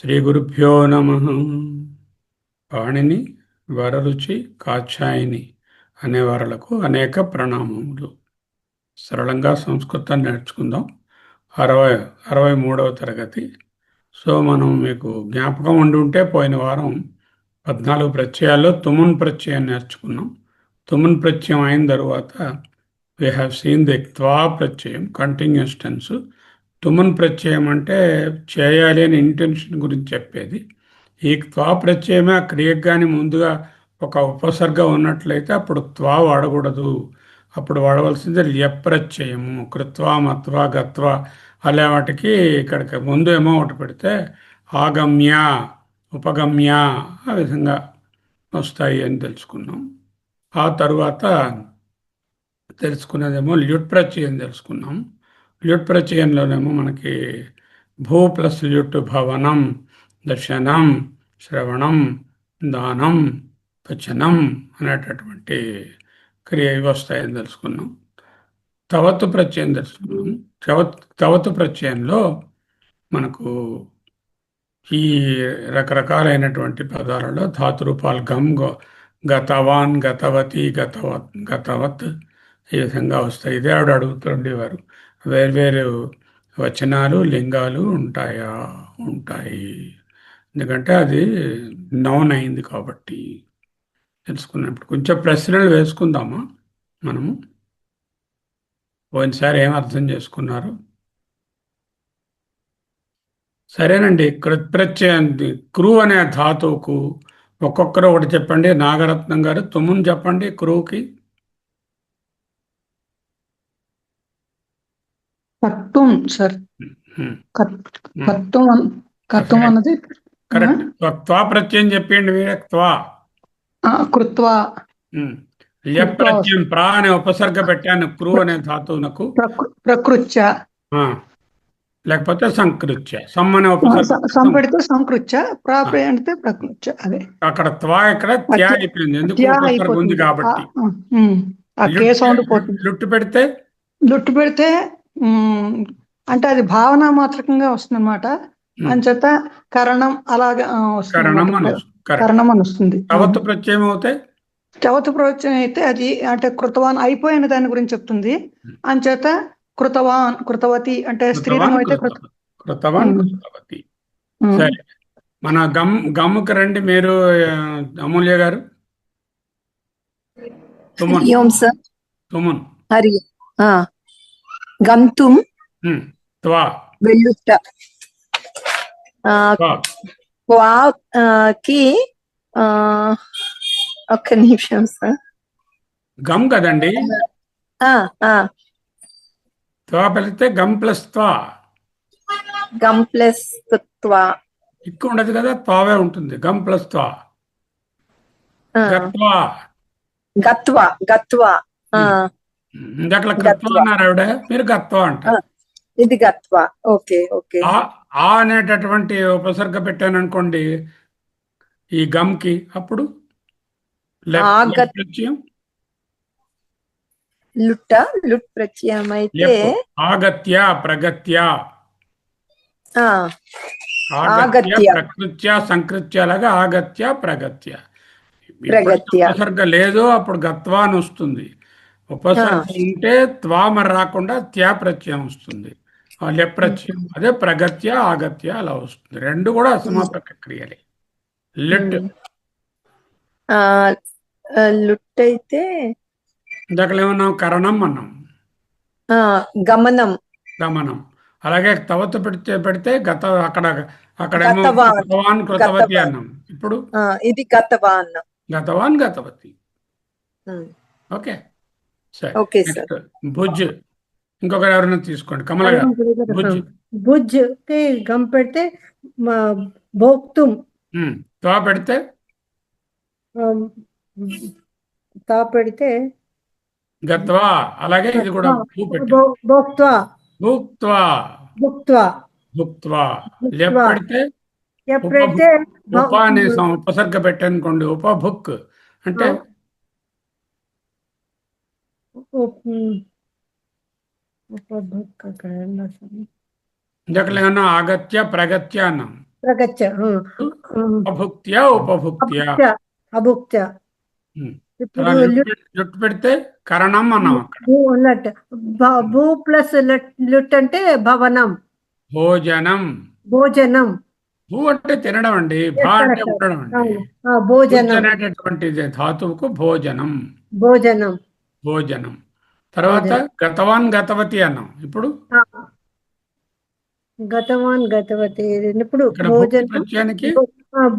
శ్రీ గురుభ్యో నమ. పాణిని, వరరుచి, కాచాయిని అనే వారలకు అనేక ప్రణామములు. సరళంగా సంస్కృతం నేర్చుకుందాం. 63వ తరగతి. సో మనం మీకు జ్ఞాపకం ఉండి ఉంటే పోయిన వారం 14 ప్రత్యయాల్లో తుమున్ ప్రత్యయం నేర్చుకున్నాం. తుమున్ ప్రత్యయం అయిన తరువాత వీ హ్యావ్ సీన్ ది త్వా ప్రత్యయం, కంటిన్యూస్ టెన్స్. తుమున్ ప్రత్యయం అంటే చేయాలి అని ఇంటెన్షన్ గురించి చెప్పేది. ఈ త్వా ప్రత్యయమే ఆ క్రియకు కానీ ముందుగా ఒక ఉపసర్గ ఉన్నట్లయితే అప్పుడు త్వా వాడకూడదు. అప్పుడు వాడవలసింది ల్యప్రత్యయము. కృత్వా, మత్వా, గత్వా అలా వాటికి ఇక్కడికి ముందు ఏమో ఒకటి పెడితే ఆగమ్య, ఉపగమ్య ఆ విధంగా వస్తాయి అని తెలుసుకున్నాం. ఆ తరువాత తెలుసుకున్నదేమో ల్యుట్ ప్రత్యయం తెలుసుకున్నాం. ల్యుట్ ప్రత్యయంలోనేమో మనకి భూ ప్లస్ ల్యుట్ భవనం, దర్శనం, శ్రవణం, దానం, పచనం అనేటటువంటి క్రియ ఇవి వస్తాయని తెలుసుకున్నాం. తవత్తు ప్రత్యయం తెలుసుకున్నాం. తవత్తు ప్రత్యయంలో మనకు ఈ రకరకాలైనటువంటి పదాలలో ధాతురూపాలు గతవాన్, గతవతి, గతవత్ ఈ విధంగా వస్తాయి. ఇదే ఆవిడ అడుగుతుండేవారు, వేర్వేరు వచనాలు, లింగాలు ఉంటాయా? ఉంటాయి. ఎందుకంటే అది నౌన్ అయింది కాబట్టి తెలుసుకున్నప్పుడు కొంచెం ప్రశ్నలు వేసుకుందామా మనము. పోయినసారి ఏం అర్థం చేసుకున్నారు? సరేనండి. కృత్ప్రత్యయం క్రూ అనే ధాతువుకు ఒక్కొక్కరు ఒకటి చెప్పండి. నాగరత్నం గారు తుమ్ముని చెప్పండి. క్రూకి కర్తుం సార్. కర్తుం కర్తుం అన్నది కరెక్ట్. త్వా ప్రత్యయం చెప్పండి మీరే. త్వా కృత్వా. ల్యప్రత్యయం ప్రా అనే ఉపసర్గ పెట్టాను క్రూ అనే ధాతువునకు. ప్రకృత్య లేకపోతే సంకృత్య. సమ్ అనే ఉపసర్గ సంపెడితే సంకృత్య, ప్రాపడితే ప్రకృత్య. అదే అక్కడ త్వా ఇక్కడ త్యా అయిపోయింది. ఎందుకు? ఉపసర్గ ఉంది కాబట్టి. లుట్టు పెడితే లుట్టు పెడితే అంటే అది భావన మాత్రకంగా వస్తుంది అనమాట. అంచేత కరణం అలాగా కరణం అని వస్తుంది. తవత్తు ప్రత్యయం అవుతాయి. చవతు ప్రవచనం అయితే అది అంటే కృతవాన్ అయిపోయిన దాని గురించి చెప్తుంది. అంచేత కృతవాన్, కృతవతి అంటే స్త్రీలింగం అయితే కృతవాన్, కృతవతి. సరే, మన గమ్ముకు రండి మీరు, అమూల్య గారు. తుమున్ గంతుం త్వా వెళ్ళుట కి ఒక్క నిమిషం సార్. గమ్ కదండి. త్వా పెడితే గమ్ ప్లస్ త్వా. గమ్ ప్లస్ త్వా ఎక్కువ ఉండదు కదా, త్వావే ఉంటుంది. గమ్ ప్లస్ త్వా. గత్వా. గత్వా గత్వా ఇందాక గత్వా అన్నారు ఆవిడ, మీరు గత్వా అంటారు. ఇది గత్వా. Okay okay. ఆ అనేటటువంటి ఉపసర్గ పెట్టాను అనుకోండి ఈ గమ్ కి, అప్పుడు ప్రత్యయం లుట్ ప్రత్యయం అయితే ఆగత్య, ప్రగత్య, ప్రకృత్య, సంకృత్య లాగా ఆగత్య, ప్రగత్య. ఉపసర్గ లేదు అప్పుడు గత్వా అని వస్తుంది. ఉపసర్గ ఉంటే త్వా మరి రాకుండా త్యా ప్రత్యయం వస్తుంది. ప్రత్యయం అదే ప్రగత్య, ఆగత్య అలా వస్తుంది. రెండు కూడా అసమాపక క్రియలే. లిట్ లుట్ అయితే ఇందాక ఏమన్నాం? కరణం అన్నాం. గమనం. గమనం. అలాగే తవత పెడితే గత అక్కడేమో గతవాన్, కృతవతి అన్నాం. ఇప్పుడు ఇది గతవాన్, గతవాన్, గతవతి. ఓకే సరే. నెక్స్ట్ భుజ్. ఇంకొకరు ఎవరైనా తీసుకోండి. కమల గారు. భుజ్ గమ్ పెడితే భోక్తుం. త్వా పెడితే తా పెడితే గత్వా. అలాగే ఇది కూడా భోక్త్వా. భుక్త్వా. భుక్త్వా. భుక్త్వా. లెప్ పెడితే పెడితే ఉప అనే ఉపసర్గ పెట్టనుకోండి. ఉపభుక్ అంటే ఇందాక ఏమన్నా ఆగత్య, ప్రగత్య అన్నాం. ప్రగచ్చ అభుక్త్యా ఉపభుక్త్యా. అభుక్త్య అభుక్త్య. ఉమ్. ఇప్పుడు తర్వాత లుట్ పెడితే కరణం అన్నాం అక్కడ. లట్ భూ ప్లస్ లుట్ అంటే భవనం, భోజనం. భోజనం. భూ అంటే తినడం అండి, భా అంటే ఉండడం అండి. భుజ్ భోజనం, అనేటటువంటి ధాతువుకు భోజనం, భోజనం. భోజనం. తర్వాత గతవాన్ గతవతి అన్నాం. ఇప్పుడు గతవాన్ గతవతి. ఇప్పుడు ఇక్కడ భుక్తి భోజనం ప్రత్యయానికి భూత్వాన్,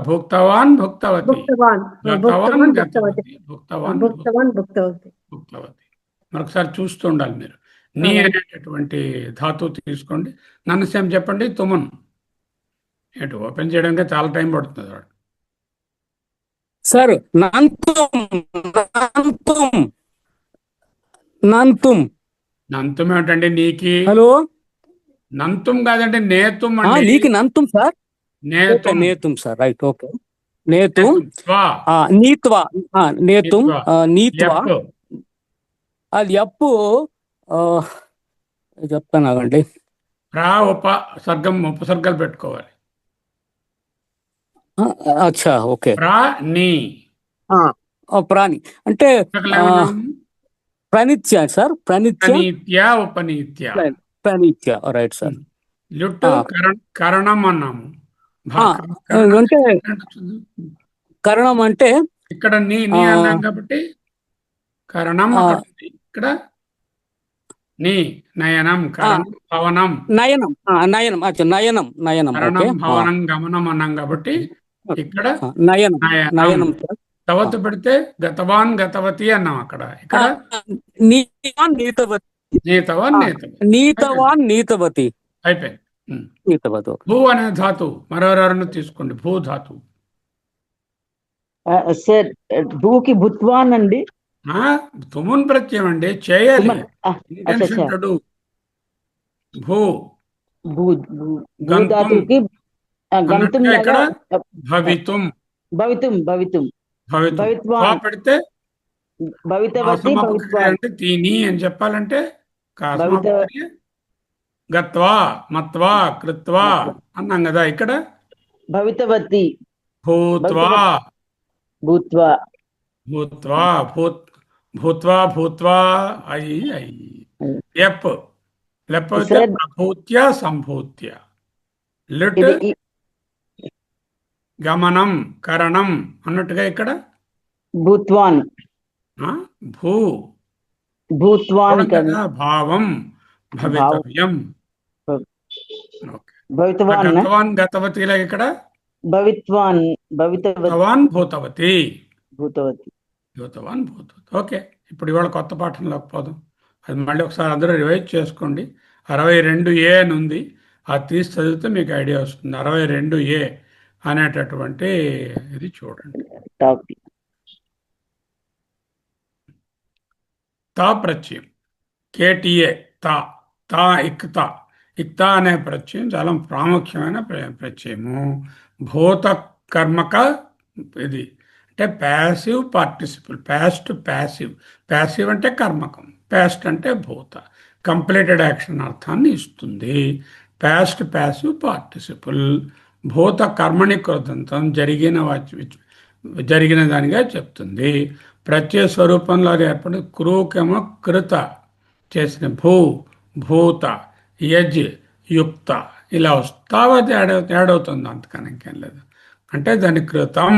భుక్తవాన్ భుక్తవతి, భుక్తవాన్, గతవాన్ భుక్తవాన్ గతవతి, భుక్తవతి, భుక్తవాన్ భుక్తవాన్ భుక్తవతి. భుక్తవతి. మరొకసారి చూస్తూ ఉండాలి మీరు. నీ అనేటటువంటి ధాతువు తీసుకోండి. నన్ను సేమ్ చెప్పండి. తుమున్ ఏంటి ఓపెన్ చేయడానికి చాలా టైం పడుతుంది వాడు. సార్ నంతుం నంతుం నంతుం. నంతుం ఏమిటండి నీకి? హలో నంతుం కాదండి, నేతుం ఆ, అండి. నీకు నంతుం సార్. నేతుం. నేతుం సార్, రైట్, ఓకే. నేతుం త్వా. నీత్వా. నేతుం నీత్వా. ఎప్పు. అది అప్పు చెప్తాను ఆగండి. ప్రా ఉపసర్గాలు పెట్టుకోవాలి. అచ్చా, ఓకే. ప్రా నీ ప్రాణి అంటే ప్రణిత్య సార్, ప్రణిత్య, ప్రణీత్య ఉపనీత్య. ప్రణిత్య, రైట్ సార్. లుట్టు కరణం అన్నాము. అంటే కరణం అంటే ఇక్కడ నీ అన్నాం కాబట్టి కరణం అక్కడ ఉంది. ఇక్కడ నీ నయనం, కరణం, భవనం. నయనం, నయనం, అచ్చా, నయనం, నయనం, కరణం, ఓకే. భవనం, గమనం అన్నాం కాబట్టి ఇక్కడ నయనం, నయనం సార్. తవత్తు పెడితే గతవాన్ గతవతి అన్నాం అక్కడ. ఇక్కడ నీతవాన్ నీతవతి, నీతవాన్ నేతవతి. నీతవాన్ నీతవతి, అయిపోయింది. నీతవతి, ఓకే. భూ అనే ధాతు మరెవరెవరన్నా తీసుకోండి. భూ ధాతు. సార్ భూకి భుత్వాన్ అండి. తుమున్ ప్రత్యయం అండి, చేయాలి. అచ్చా. భూ ధాతుకి గంతుం ఇక్కడ భవితుం, భవితుం భవితుం భవిత్వాన్. పెడితే భవితవతి భవిత్వాన్. అంటే తీని అని చెప్పాలంటే గత్వా మత్వా కృత్వా అన్నాం కదా. ఇక్కడ భవితవతి భూత్వా, భూత్వా, భూత్వా, భూత్వా, భూత్వా, అయి అయి. ఎప్ లేకపోతే ప్రభూత్య సంభూత్య. లిట్ గమనం, కరణం అన్నట్టుగా ఇక్కడ భూత్వాన్, భూ భూత్వాన్ కదా, భావం, భవితవ్యం. భవితవాన్, గతవాన్ గతవతిలా ఇక్కడ భవిత్వాన్, భవితవాన్, భూతవతి, భూతవతి, భూతవాన్, భూతవతి. ఓకే, ఇప్పుడు ఇవాళ కొత్త పాఠంలోకి పోదాం. అది మళ్ళీ ఒకసారి అందరూ రివైజ్ చేసుకోండి. 62A అని ఉంది, అది తీసి చదివితే మీకు ఐడియా వస్తుంది. 62A అనేటటువంటి ఇది చూడండి. తా ప్రత్యయం, KTA, తా, తా ఇక్తా. ఇక్తా అనే ప్రత్యయం చాలా ప్రాముఖ్యమైన ప్రత్యయము. భూత కర్మక ఇది అంటే passive participle. Past passive. Passive అంటే కర్మకం, పాస్ట్ అంటే భూత. కంప్లీటెడ్ యాక్షన్ అర్థాన్ని ఇస్తుంది. Past passive participle. భూత కర్మణి కృతంతం, జరిగిన దానిగా చెప్తుంది. ప్రత్యయ స్వరూపంలో అది ఏర్పడి క్రూకేమో కృత చేసిన భూ, భూత, యజ్, యుక్త ఇలా వస్తావా తేడవుతుంది. అంతకన్నా ఇంకేం లేదు. అంటే దాని కృతం,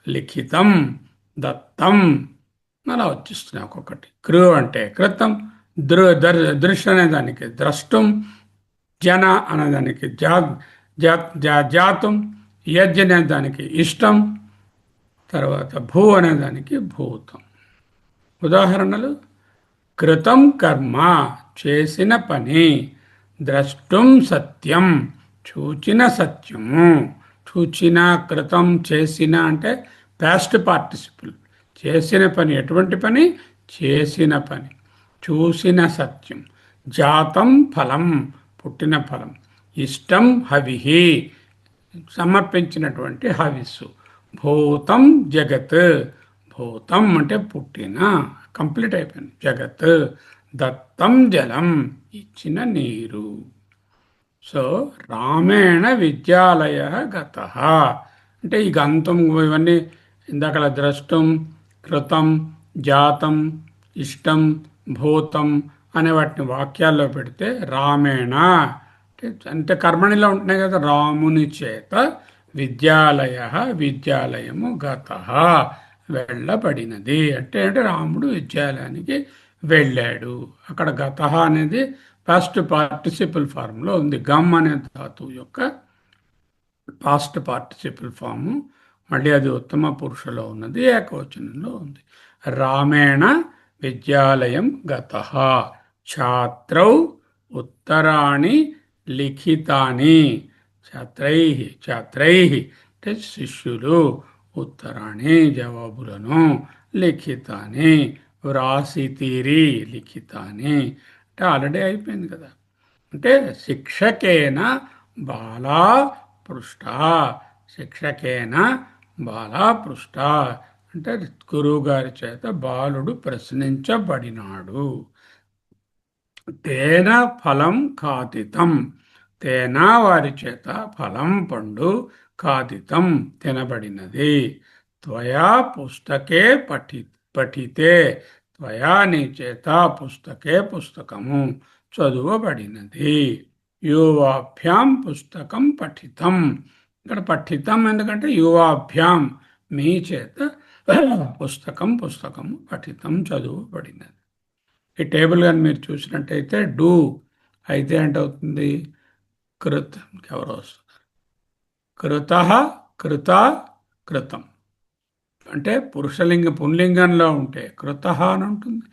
లిఖితం, దత్తం అలా వచ్చేస్తున్నాయి ఒక్కొక్కటి. క్రూ అంటే కృతం, దృశ్ అనే దానికి ద్రష్టం, జన అనేదానికి జాతం, యజ్ అనే దానికి ఇష్టం, తర్వాత భూ అనేదానికి భూతం. ఉదాహరణలు: కృతం కర్మ చేసిన పని, ద్రష్టం సత్యం చూచిన సత్యము. చూచిన, కృతం, చేసిన అంటే పాస్ట్ పార్టిసిపుల్. చేసిన పని ఎటువంటి పని? చేసిన పని. చూసిన సత్యం. జాతం ఫలం పుట్టిన ఫలం. ఇష్టం హవిహి సమర్పించినటువంటి హవిస్సు. భూతం జగత్, భూతం అంటే పుట్టిన, కంప్లీట్ అయిపోయింది. జగత్. దత్తం జలం ఇచ్చిన నీరు. సో రామేణ విద్యాలయ గత అంటే ఈ గంతం ఇవన్నీ ఇందాక ద్రష్టం, కృతం, జాతం, ఇష్టం, భూతం అనే వాటిని వాక్యాల్లో పెడితే రామేణ అంటే కర్మణిలో ఉంటున్నాయి కదా, రాముని చేత విద్యాలయ విద్యాలయము గత వెళ్ళబడినది అంటే రాముడు విద్యాలయానికి వెళ్ళాడు. అక్కడ గత అనేది పాస్ట్ పార్టిసిపుల్ ఫార్మ్లో ఉంది. గమ్ అనే ధాతువు యొక్క పాస్ట్ పార్టిసిపుల్ ఫాము, మళ్ళీ అది ఉత్తమ పురుషలో ఉన్నది, ఏకవచనంలో ఉంది. రామేణ విద్యాలయం గతః ఛాత్రౌ ఉత్తరాణి లిఖితాని. ఛాత్రై అంటే శిష్యులు, ఉత్తరాణి జవాబులను, లిఖితాని వ్రాసితిరి, లిఖితాని అంటే ఆల్రెడీ అయిపోయింది కదా. అంటే శిక్షకేన బాలా పృష్ట, శిక్షకేన బాలా పృష్ట అంటే గురువు గారి చేత బాలుడు ప్రశ్నించబడినాడు. తేన ఫలం ఖాదితం, తేన వారి చేత ఫలం పండు ఖాదితం తినబడినది. త్వయా పుస్తకే పఠితే, త్వయా నీ చేత పుస్తకే పుస్తకము చదువబడినది. యువాభ్యాం పుస్తకం పఠితం, ఇక్కడ పఠితం ఎందుకంటే యువాభ్యాం మీ చేత పుస్తకము పఠితం చదువబడినది. ఈ టేబుల్ కానీ మీరు చూసినట్టయితే డూ అయితే ఏంటవుతుంది, కృత్ ఎవరో వస్తున్నారు, కృత కృత కృతం అంటే పుల్లింగంలో ఉంటే కృత అని ఉంటుంది,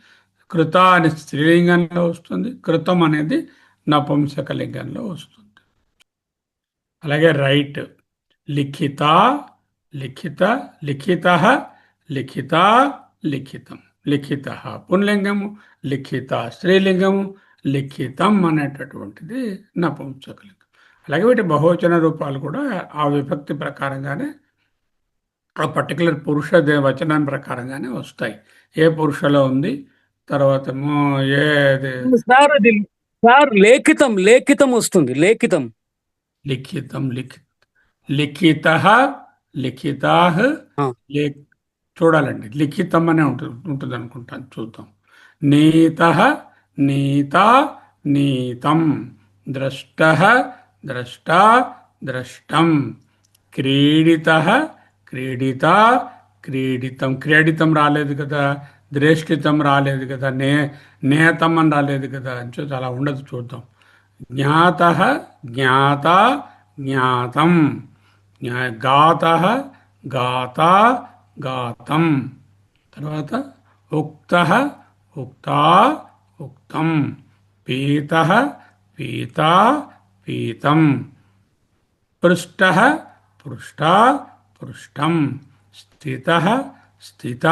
కృత అని స్త్రీలింగంలో వస్తుంది, కృతం అనేది నపుంసకలింగంలో వస్తుంది. అలాగే రైట్, లిఖిత లిఖిత, లిఖిత లిఖిత లిఖితం, లిఖిత పుంలింగము, లిఖిత స్త్రీలింగము, లిఖితం అనేటటువంటిది నపుంసకలింగం. అలాగే వీటి బహువచన రూపాలు కూడా ఆ విభక్తి ప్రకారంగానే ఆ పర్టికులర్ పురుష వచనం ప్రకారంగానే వస్తాయి. ఏ పురుషలో ఉంది, తర్వాత సార్ అది సార్ లేఖితం లేఖితం వస్తుంది, లేఖితం లిఖితం లిఖిత లిఖితా చూడాలండి, లిఖితం అనే ఉంటుంది అనుకుంటాను, చూద్దాం. నీత నీతా నీతం, ద్రష్ట ద్రష్టా ద్రష్టం, క్రీడిత క్రీడిత క్రీడితం, క్రీడితం రాలేదు కదా, ద్రేష్టితం రాలేదు కదా, నేతం అని రాలేదు కదా అని చూసి అలా ఉండదు, చూద్దాం. జ్ఞాత జ్ఞాత జ్ఞాతం, గాత గాత గాతం, తర్వాత ఉక్త ఉక్తా ఉక్తం, పీత పీత పీతం, పృష్ట పృష్ట పృష్టం, స్థిత స్థిత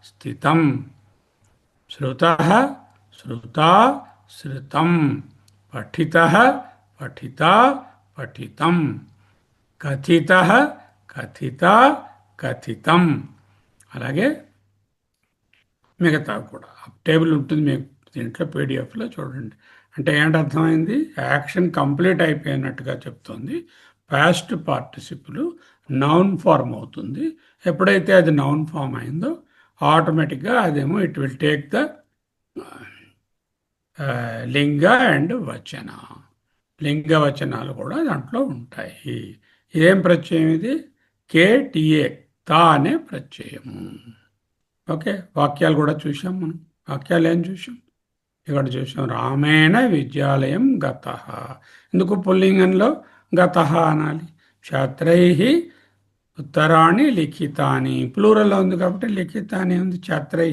స్థితం, శ్రుత శ్రుత శ్రుతం, పఠిత పఠిత పఠితం, కథిత కథిత కథితం. అలాగే మిగతా కూడా టేబుల్ ఉంటుంది మీకు దీంట్లో పీడిఎఫ్లో చూడండి. అంటే ఏంటి అర్థమైంది, యాక్షన్ కంప్లీట్ అయిపోయినట్టుగా చెప్తుంది. పాస్ట్ పార్టిసిపుల్ నౌన్ ఫార్మ్ అవుతుంది. ఎప్పుడైతే అది నౌన్ ఫామ్ అయిందో ఆటోమేటిక్గా అదేమో ఇట్ విల్ టేక్ ద లింగ అండ్ వచన, లింగ వచనాలు కూడా దాంట్లో ఉంటాయి. ఇదేం ప్రత్యయం ఇది, కేటిఏ తా అనే ప్రత్యయము. ఓకే, వాక్యాలు కూడా చూసాం మనం. వాక్యాలు ఏం చూసాం, ఇక్కడ చూసాం రామేణ విద్యాలయం గతః. ఎందుకు పుల్లింగంలో గతః అనాలి, ఛాత్రై ఉత్తరాణి లిఖితాని, ప్లూరల్లో ఉంది కాబట్టి లిఖితాని ఉంది, ఛాత్రై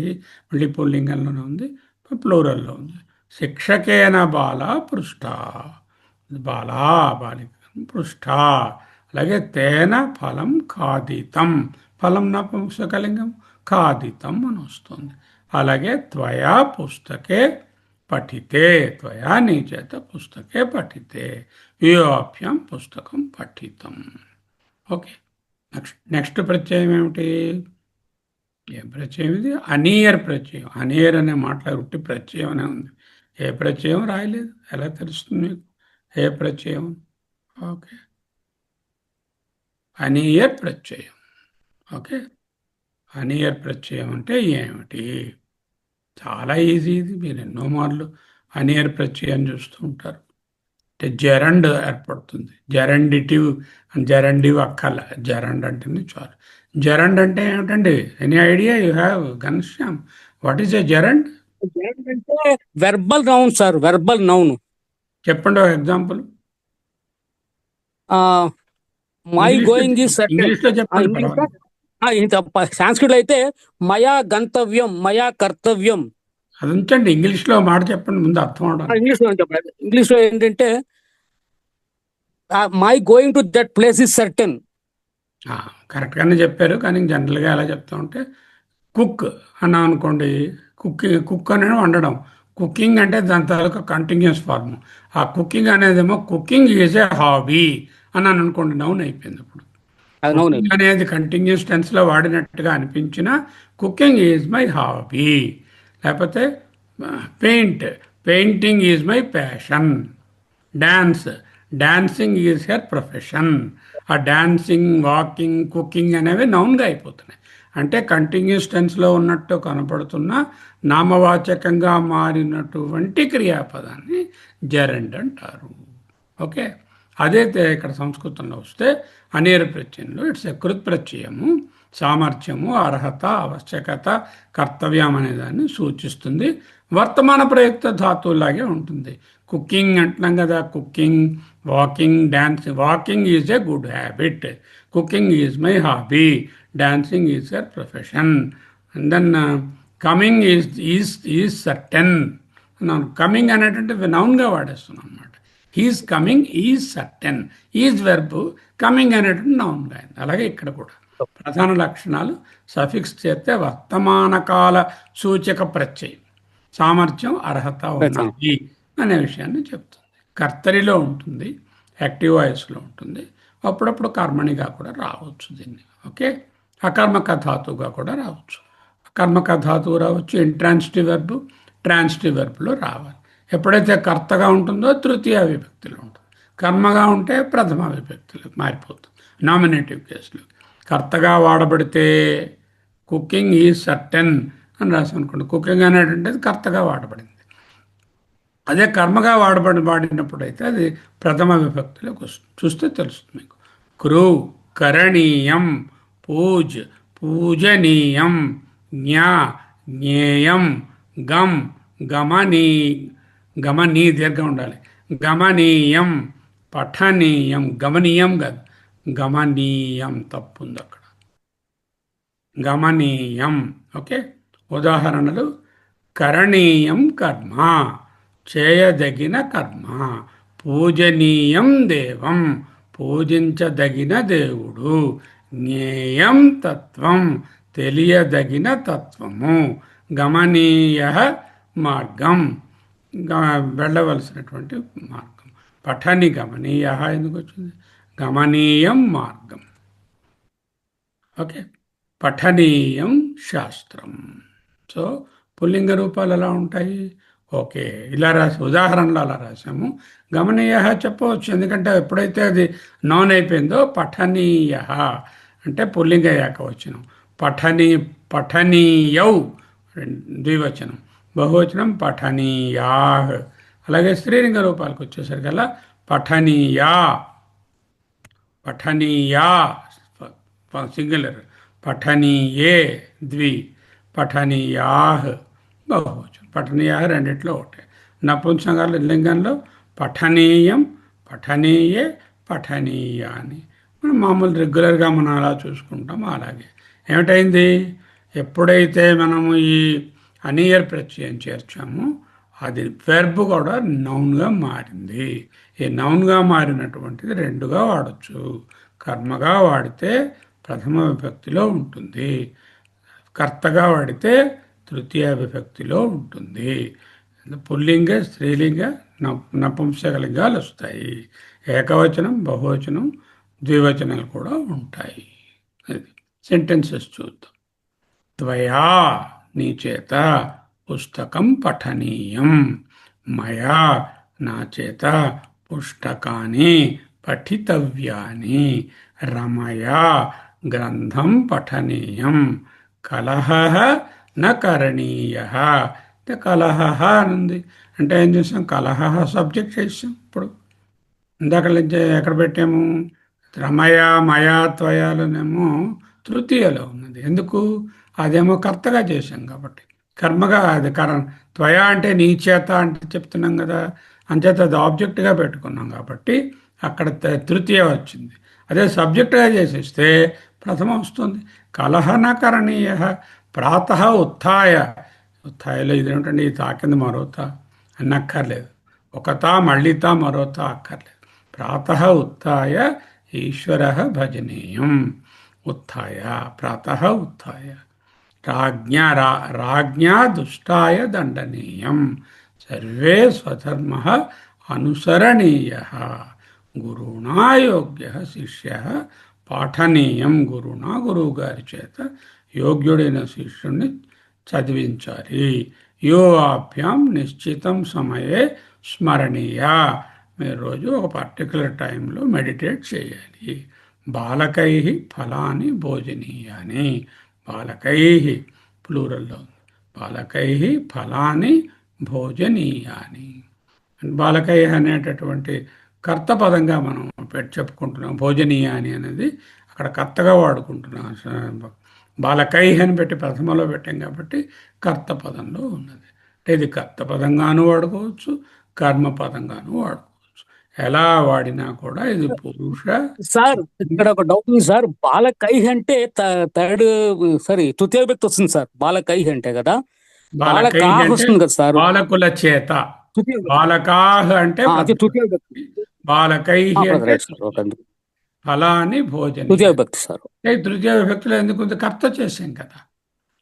మళ్ళీ పుల్లింగంలోనే ఉంది, ప్లూరల్లో ఉంది. శిక్షకేన బాలా పృష్ట, బాలా బాలిక పృష్ట. అలాగే తేన ఫలం ఖాదితం, ఫలం నపుంసకలింగం, ఖాదితం అని వస్తుంది. అలాగే త్వయా పుస్తకే పఠితే, త్వయా నీ చేత పుస్తకే పఠితే, యువాభ్యాం పుస్తకం పఠితం. ఓకే, నెక్స్ట్ ప్రత్యయం ఏమిటి, ఏం ప్రత్యయం ఇది, అనీయర్ ప్రత్యయం. అనీయర్ అనే మాటలు ఉట్టి ప్రత్యయం అనే ఉంది, ఏ ప్రత్యయం రాయలేదు, ఎలా తెలుస్తుంది మీకు. ఏ ప్రత్యయం? ఓకే, అనీయర్ ప్రత్యయం. ఓకే, అనీయర్ ప్రత్యయం అంటే ఏమిటి? చాలా ఈజీ ఇది. మీరు ఎన్నో మార్లు అనీయర్ ప్రత్యయం చూస్తూ ఉంటారు. అంటే జెరండ్ ఏర్పడుతుంది. జెరండివ్ అక్కల జెరండ్ అంటుంది చాలు. జెరండ్ అంటే ఏమిటండి? Any idea you have Ghanshyam? What is a gerund? అంటే verbal noun sir, verbal noun. చెప్పండి ఒక example. My going is certain. ఇంగ్లీష్లో చెప్పండి పర్వాలేదు. సాంస్క్రిట్ అయితే మయా గంతవ్యం, మయా కర్తవ్యం. అది ఉంచండి, ఇంగ్లీష్లో మాట చెప్పండి ముందు అర్థం అవడానికి. ఇంగ్లీష్లో చెప్పండి. ఇంగ్లీష్లో ఏంటంటే my going to that place is certain. కరెక్ట్గానే చెప్పారు, కానీ జనరల్గా ఎలా చెప్తా ఉంటే కుక్ అన్నాం అనుకోండి, కుక్ అనేది వండడం. కుకింగ్ అంటే దాని తాలూకా కంటిన్యూస్ ఫార్మ్. ఆ కుకింగ్ అనేదేమో కుకింగ్ ఈజ్ ఏ హాబీ అన్నాను అనుకోండి, నౌన్ అయిపోయింది. ఇప్పుడు కుకింగ్ అనేది కంటిన్యూస్ టెన్స్లో వాడినట్టుగా అనిపించిన కుకింగ్ ఈజ్ మై హాబీ. లేకపోతే painting is my passion. Dancing is her profession. ఆ డాన్సింగ్, వాకింగ్, కుకింగ్ అనేవి నౌన్గా అయిపోతున్నాయి. అంటే కంటిన్యూస్ టెన్స్లో ఉన్నట్టు కనపడుతున్న నామవాచకంగా మారినటువంటి క్రియాపదాన్ని జెరండ్ అంటారు. ఓకే, అదైతే ఇక్కడ సంస్కృతంలో వస్తే అనేర ప్రత్యయంలో ఇట్స్ ఎ కృత్ ప్రత్యయము. సామర్థ్యము, అర్హత, ఆవశ్యకత, కర్తవ్యం అనే దాన్ని సూచిస్తుంది. వర్తమాన ప్రయుక్త ధాతువులాగే ఉంటుంది. కుకింగ్ అంటున్నాం కదా, cooking, walking, dancing. Walking is a good habit. Cooking is my hobby. Dancing is your profession. And then coming is certain. Coming అనేటువంటి నౌన్గా వాడేస్తున్నాం అనమాట. He is coming is certain. Is verb, coming అనేటువంటి నౌన్గా అయింది. అలాగే ఇక్కడ కూడా ప్రధాన లక్షణాలు సఫిక్స్ చేస్తే వర్తమాన కాల సూచక ప్రత్యయం. సామర్థ్యం, అర్హత ఉన్నది అనే విషయాన్ని చెప్తుంది. కర్తరిలో ఉంటుంది, యాక్టివ్ వాయిస్లో ఉంటుంది, అప్పుడప్పుడు కర్మణిగా కూడా రావచ్చు దీన్ని. ఓకే, అకర్మక ధాతువుగా కూడా రావచ్చు. అకర్మక ధాతువు రావచ్చు. ఇంట్రాన్సిటివ్ వెర్బ్, ట్రాన్సిటివ్ వెర్బ్లో రావాలి. ఎప్పుడైతే కర్తగా ఉంటుందో తృతీయ విభక్తిలో ఉంటుంది. కర్మగా ఉంటే ప్రథమ విభక్తిలోకి మారిపోతుంది. నామినేటివ్ కేసులో కర్తగా వాడబడితే కుకింగ్ ఈజ్ సర్టెన్ అని రాసి అనుకోండి. కుకింగ్ అనేటువంటిది కర్తగా వాడబడింది. అదే కర్మగా వాడినప్పుడు అయితే అది ప్రథమ విభక్తిలోకి వస్తుంది. చూస్తే తెలుస్తుంది మీకు. క్రూ, కరణీయం, పూజనీయం, జ్ఞేయం, గమనీ దీర్ఘం ఉండాలి. గమనీయం, పఠనీయం, గమనీయం కాదు, గమనీయం తప్పు ఉంది అక్కడ, గమనీయం. ఓకే, ఉదాహరణలు: కరణీయం కర్మ, చేయదగిన కర్మ. పూజనీయం దేవం, పూజించదగిన దేవుడు. జ్ఞేయం తత్వం, తెలియదగిన తత్వము. గమనీయ మార్గం, వెళ్ళవలసినటువంటి మార్గం. గమనీయ ఎందుకు వచ్చింది? గమనీయం మార్గం. ఓకే, పఠనీయం శాస్త్రం. సో పుల్లింగ రూపాలు ఎలా ఉంటాయి? ఓకే, ఇలా ఉదాహరణలో అలా రాసాము. గమనీయ చెప్పవచ్చు, ఎందుకంటే ఎప్పుడైతే అది నాన్ అయిపోయిందో పఠనీయ అంటే పుల్లింగ ఏకవచనం. పఠనీయౌ ద్వివచనం, బహువచనం పఠనీయా. అలాగే స్త్రీలింగ రూపాలకు వచ్చేసరికల్లా పఠనీయా సింగులర్, పఠనీయే ద్వి, పఠనీయా బహువచనం. పఠనీయా రెండిట్లో ఒకటే. నపుంసకాల లింగంలో పఠనీయం, పఠనీయే, పఠనీయ అని మనం మామూలు రెగ్యులర్గా మనం అలా చూసుకుంటాం. అలాగే ఏమిటైంది? ఎప్పుడైతే మనము ఈ అనీయర్ ప్రత్యయం చేర్చామో అది వెర్బ్ కూడా నౌన్గా మారింది. ఈ నౌన్గా మారినటువంటిది రెండుగా వాడచ్చు. కర్మగా వాడితే ప్రథమ విభక్తిలో ఉంటుంది, కర్తగా వాడితే తృతీయ విభక్తిలో ఉంటుంది. పుల్లింగ, స్త్రీలింగ, నపుంసకలింగాలు వస్తాయి. ఏకవచనం, బహువచనం, ద్వివచనాలు కూడా ఉంటాయి. అది సెంటెన్సెస్ చూద్దాం. త్వయా, నీ చేత, పుస్తకం పఠనీయం. మయా, నా చేత, పుస్తకాని పఠితవ్యాని రమయా గ్రంథం పఠనీయం కలహః న కరణీయః. అంటే కలహః అని ఉంది అంటే ఏం చేసాం, కలహః సబ్జెక్ట్ చేసాం. ఇప్పుడు ఇందాక నుంచి ఎక్కడ పెట్టాము, రమయా మయా త్వయాలనేమో తృతీయలో ఉన్నది. ఎందుకు, అదేమో కర్తగా చేశాం కాబట్టి, కర్మగా అది త్వయ అంటే నీ చేత అంటే చెప్తున్నాం కదా, అంచేత అది ఆబ్జెక్ట్గా పెట్టుకున్నాం కాబట్టి అక్కడ తృతీయ వచ్చింది. అదే సబ్జెక్టుగా చేసేస్తే ప్రథమ వస్తుంది. కలహన కరణీయ ప్రాతః ఉత్థాయ. ఉత్థాయలో ఇదేమిటండి, ఈ తా కింద మరో తా అన్నక్కర్లేదు, ఒక తా మళ్ళీ తా మరో తా అక్కర్లేదు. ప్రాతః ఉత్థాయ ఈశ్వరః భజనీయం. ఉత్థాయ ప్రాతః ఉత్థాయ రాజ్ఞా దుష్టాయ దండనీయం. సర్వే స్వధర్మః అనుసరణీయః. గురుణా యోగ్యః శిష్యః పాఠనీయం. గురుణా గురువు గారి చేత యోగ్యుడైన శిష్యుణ్ణి చదివించాలి. యో ఆభ్యాం నిశ్చితం సమయే స్మరణీయ. మీరు రోజు ఒక పర్టికులర్ టైంలో మెడిటేట్ చేయాలి. బాలకై ఫలాని భోజనీయాని. బాలకై ప్లూరల్లో, బాలకై ఫలాని భోజనీయాని. బాలకై అనేటటువంటి కర్త పదంగా మనం చెప్పుకుంటున్నాం. భోజనీయాని అనేది అక్కడ కర్తగా వాడుకుంటున్నాం. బాలకై అని పెట్టి ప్రథమలో పెట్టాం కాబట్టి కర్త పదంలో ఉన్నది. అంటే ఇది కర్త పదంగాను వాడుకోవచ్చు, కర్మ పదంగాను వాడుకోవచ్చు. ఎలా వాడినా కూడా ఇది పురుష. సార్ ఇక్కడ ఒక డౌట్ ఉంది సార్. బాలకై అంటే థర్డ్ తృతీయ వ్యక్తి వస్తుంది సార్. బాలకై అంటే కదా, బాలకై బాలకాహ్ అంటే వస్తుంది కదా సార్. బాలకుల చేత. తృతీయ వ్యక్తి. బాలకాహ్ అంటే అది తృతీయ వ్యక్తి. బాలకై అంటే రైట్ సార్, ఓకే. ఫలాని భోజనం. తృతీయ వ్యక్తి సార్. తృతీయ విభక్తిలో ఎందుకు ఉంది, కర్త చేసాం కదా.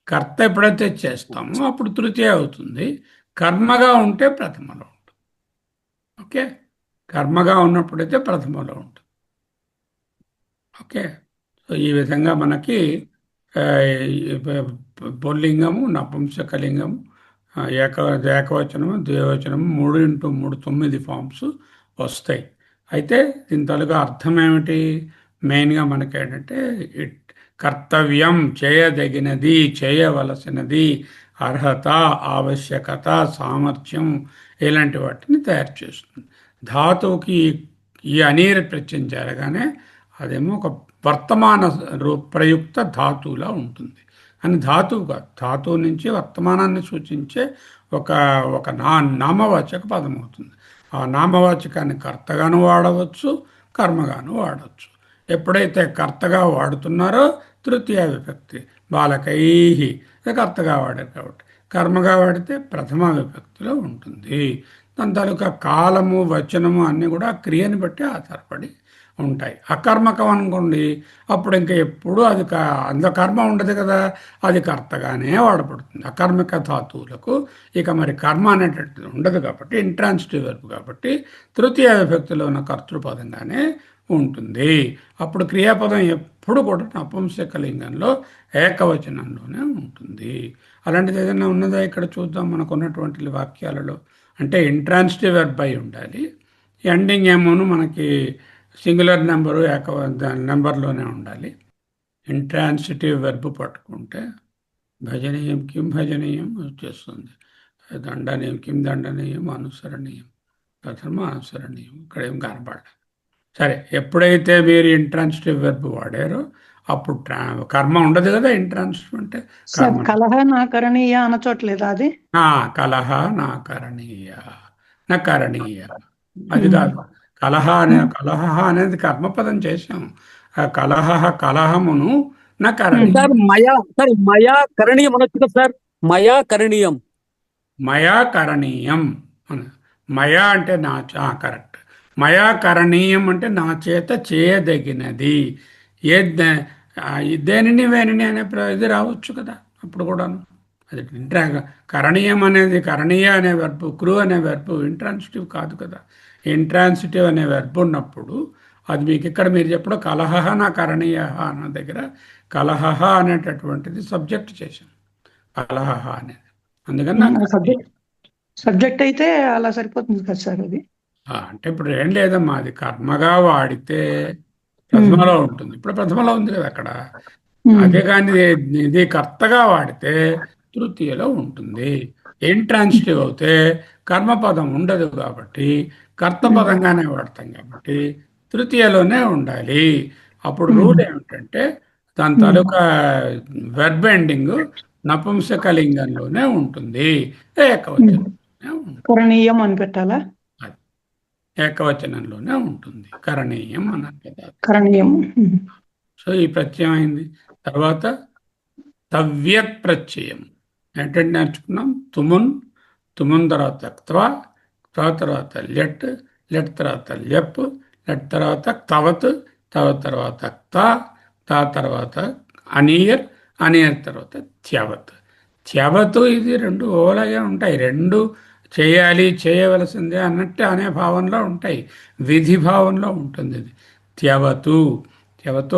కర్త ఎప్పుడైతే చేస్తామో అప్పుడు తృతీయ అవుతుంది. కర్మగా ఉంటే ప్రథమలో ఉంటుంది. ఓకే, కర్మగా ఉన్నప్పుడైతే ప్రథమలో ఉంటుంది. ఓకే, సో ఈ విధంగా మనకి పుల్లింగము, నపుంసకలింగము, ఏకవచనము, ద్వివచనము 3x3 9 ఫామ్స్ వస్తాయి. అయితే దీని తాలూకా అర్థం ఏమిటి, మెయిన్గా మనకి ఏంటంటే కర్తవ్యం, చేయదగినది, చేయవలసినది, అర్హత, ఆవశ్యకత, సామర్థ్యం, ఇలాంటి వాటిని తయారు చేస్తుంది. ధాతువుకి ఈ అనీర ప్రత్యయం జరగానే అదేమో ఒక వర్తమాన ప్రయుక్త ధాతువులా ఉంటుంది. అని ధాతువు కాదు, ధాతువు నుంచి వర్తమానాన్ని సూచించే ఒక నామవాచక పదం అవుతుంది. ఆ నామవాచకాన్ని కర్తగాను వాడవచ్చు, కర్మగాను వాడవచ్చు. ఎప్పుడైతే కర్తగా వాడుతున్నారో తృతీయ విభక్తి బాలకై కర్తగా వాడారు కాబట్టి, కర్మగా వాడితే ప్రథమ విభక్తిలో ఉంటుంది. దాని తాలూకా కాలము, వచనము అన్నీ కూడా క్రియని బట్టి ఆధారపడి ఉంటాయి. అకర్మకం అనుకోండి, అప్పుడు ఇంకా ఎప్పుడు అది అంత కర్మ ఉండదు కదా, అది కర్తగానే వాడబడుతుంది. అకర్మక ధాతువులకు ఇక మరి కర్మ అనేటటువంటిది ఉండదు కాబట్టి, ఇంట్రాన్సిటివ్ వెర్బ్ కాబట్టి తృతీయ విభక్తిలో ఉన్న కర్తృపదంగానే ఉంటుంది. అప్పుడు క్రియాపదం ఎప్పుడు కూడా నపుంసకలింగంలో ఏకవచనంలోనే ఉంటుంది. అలాంటిది ఏదైనా ఉన్నదా ఇక్కడ చూద్దాం మనకు ఉన్నటువంటి వాక్యాలలో. అంటే ఇంట్రాన్సిటివ్ వెర్బ్ అయి ఉండాలి, ఎండింగ్ ఏమోను మనకి సింగులర్ నెంబరు నెంబర్లోనే ఉండాలి. ఇంట్రాన్సిటివ్ వెర్బ్ పట్టుకుంటే భజనీయం కిం భజనీయం వచ్చేస్తుంది, దండనీయం కిం దండనీయం, అనుసరణీయం ప్రథమ అనుసరణీయం, ఇక్కడ ఏం కనపడాలి. సరే, ఎప్పుడైతే మీరు ఇంట్రాన్సిటివ్ వెర్బ్ వాడారో అప్పుడు కర్మ ఉండదు కదా. ఇంట్రాన్సిటివ్ అంటే కలహ నా కరణీయ అనచోట్లేదా అది? కలహ నా కరణీయ, నా కరణీయ అది కాదు. కలహ అనేది కర్మపదం చేసాం. కలహమును నా కరణీయం. సార్ మయా కరణీయం అనొచ్చు కదా సార్. మయా కరణీయం మయా అంటే నా కరెక్ట్. మయా కరణీయం అంటే నా చేత చేయదగినది. దేనిని వేనిని అనే ఇది రావచ్చు కదా అప్పుడు కూడాను. అది కరణీయం అనేది, కరణీయ అనే వెర్బు, క్రూ అనే వెర్బు ఇంట్రాన్సిటివ్ కాదు కదా. ఇంట్రాన్సిటివ్ అనే వెర్బు ఉన్నప్పుడు అది మీకు ఇక్కడ మీరు చెప్పడం కలహ నా కరణీయ అన్న దగ్గర కలహ అనేటటువంటిది సబ్జెక్ట్ చేశాం, కలహ అనేది. అందుకని సబ్జెక్ట్ అయితే అలా సరిపోతుంది కదా సార్ అది. అంటే ఇప్పుడు ఏం లేదమ్మా, అది కర్మగా వాడితే ప్రథమలో ఉంటుంది. ఇప్పుడు ప్రథమలో ఉంది కదా అక్కడ. అదే కానీ ఇది కర్తగా వాడితే తృతీయలో ఉంటుంది. ఇంట్రాన్సిటివ్ అవుతే కర్మపదం ఉండదు కాబట్టి కర్తపదంగానే వాడతాం కాబట్టి తృతీయలోనే ఉండాలి. అప్పుడు రూల్ ఏమిటంటే దాని తాలూకా వెర్బ్ ఎండింగ్ నపుంసకలింగంలోనే ఉంటుంది, ఏకవచనంలోనే ఉంటుంది. కరణీయం అని పెట్టాలా? అది ఏకవచనంలోనే ఉంటుంది. కరణీయం అన్నారు కదా. కరణీయం. సో ఈ ప్రత్యయం అయింది. తర్వాత తవ్యత్ ప్రత్యయం ఏంటంటే నేర్చుకున్నాం. తుమున్ తర్వాత త్వ, తర్వాత లెట్ తర్వాత లెప్, లెట్ తర్వాత తవత్ తర్వాత తర్వాత అనియర్ తర్వాత త్యవత్. ఇది రెండు ఓలాగే ఉంటాయి. రెండు చేయాలి, చేయవలసిందే అన్నట్టు అనే భావంలో ఉంటాయి. విధి భావంలో ఉంటుంది ఇది. త్యవతు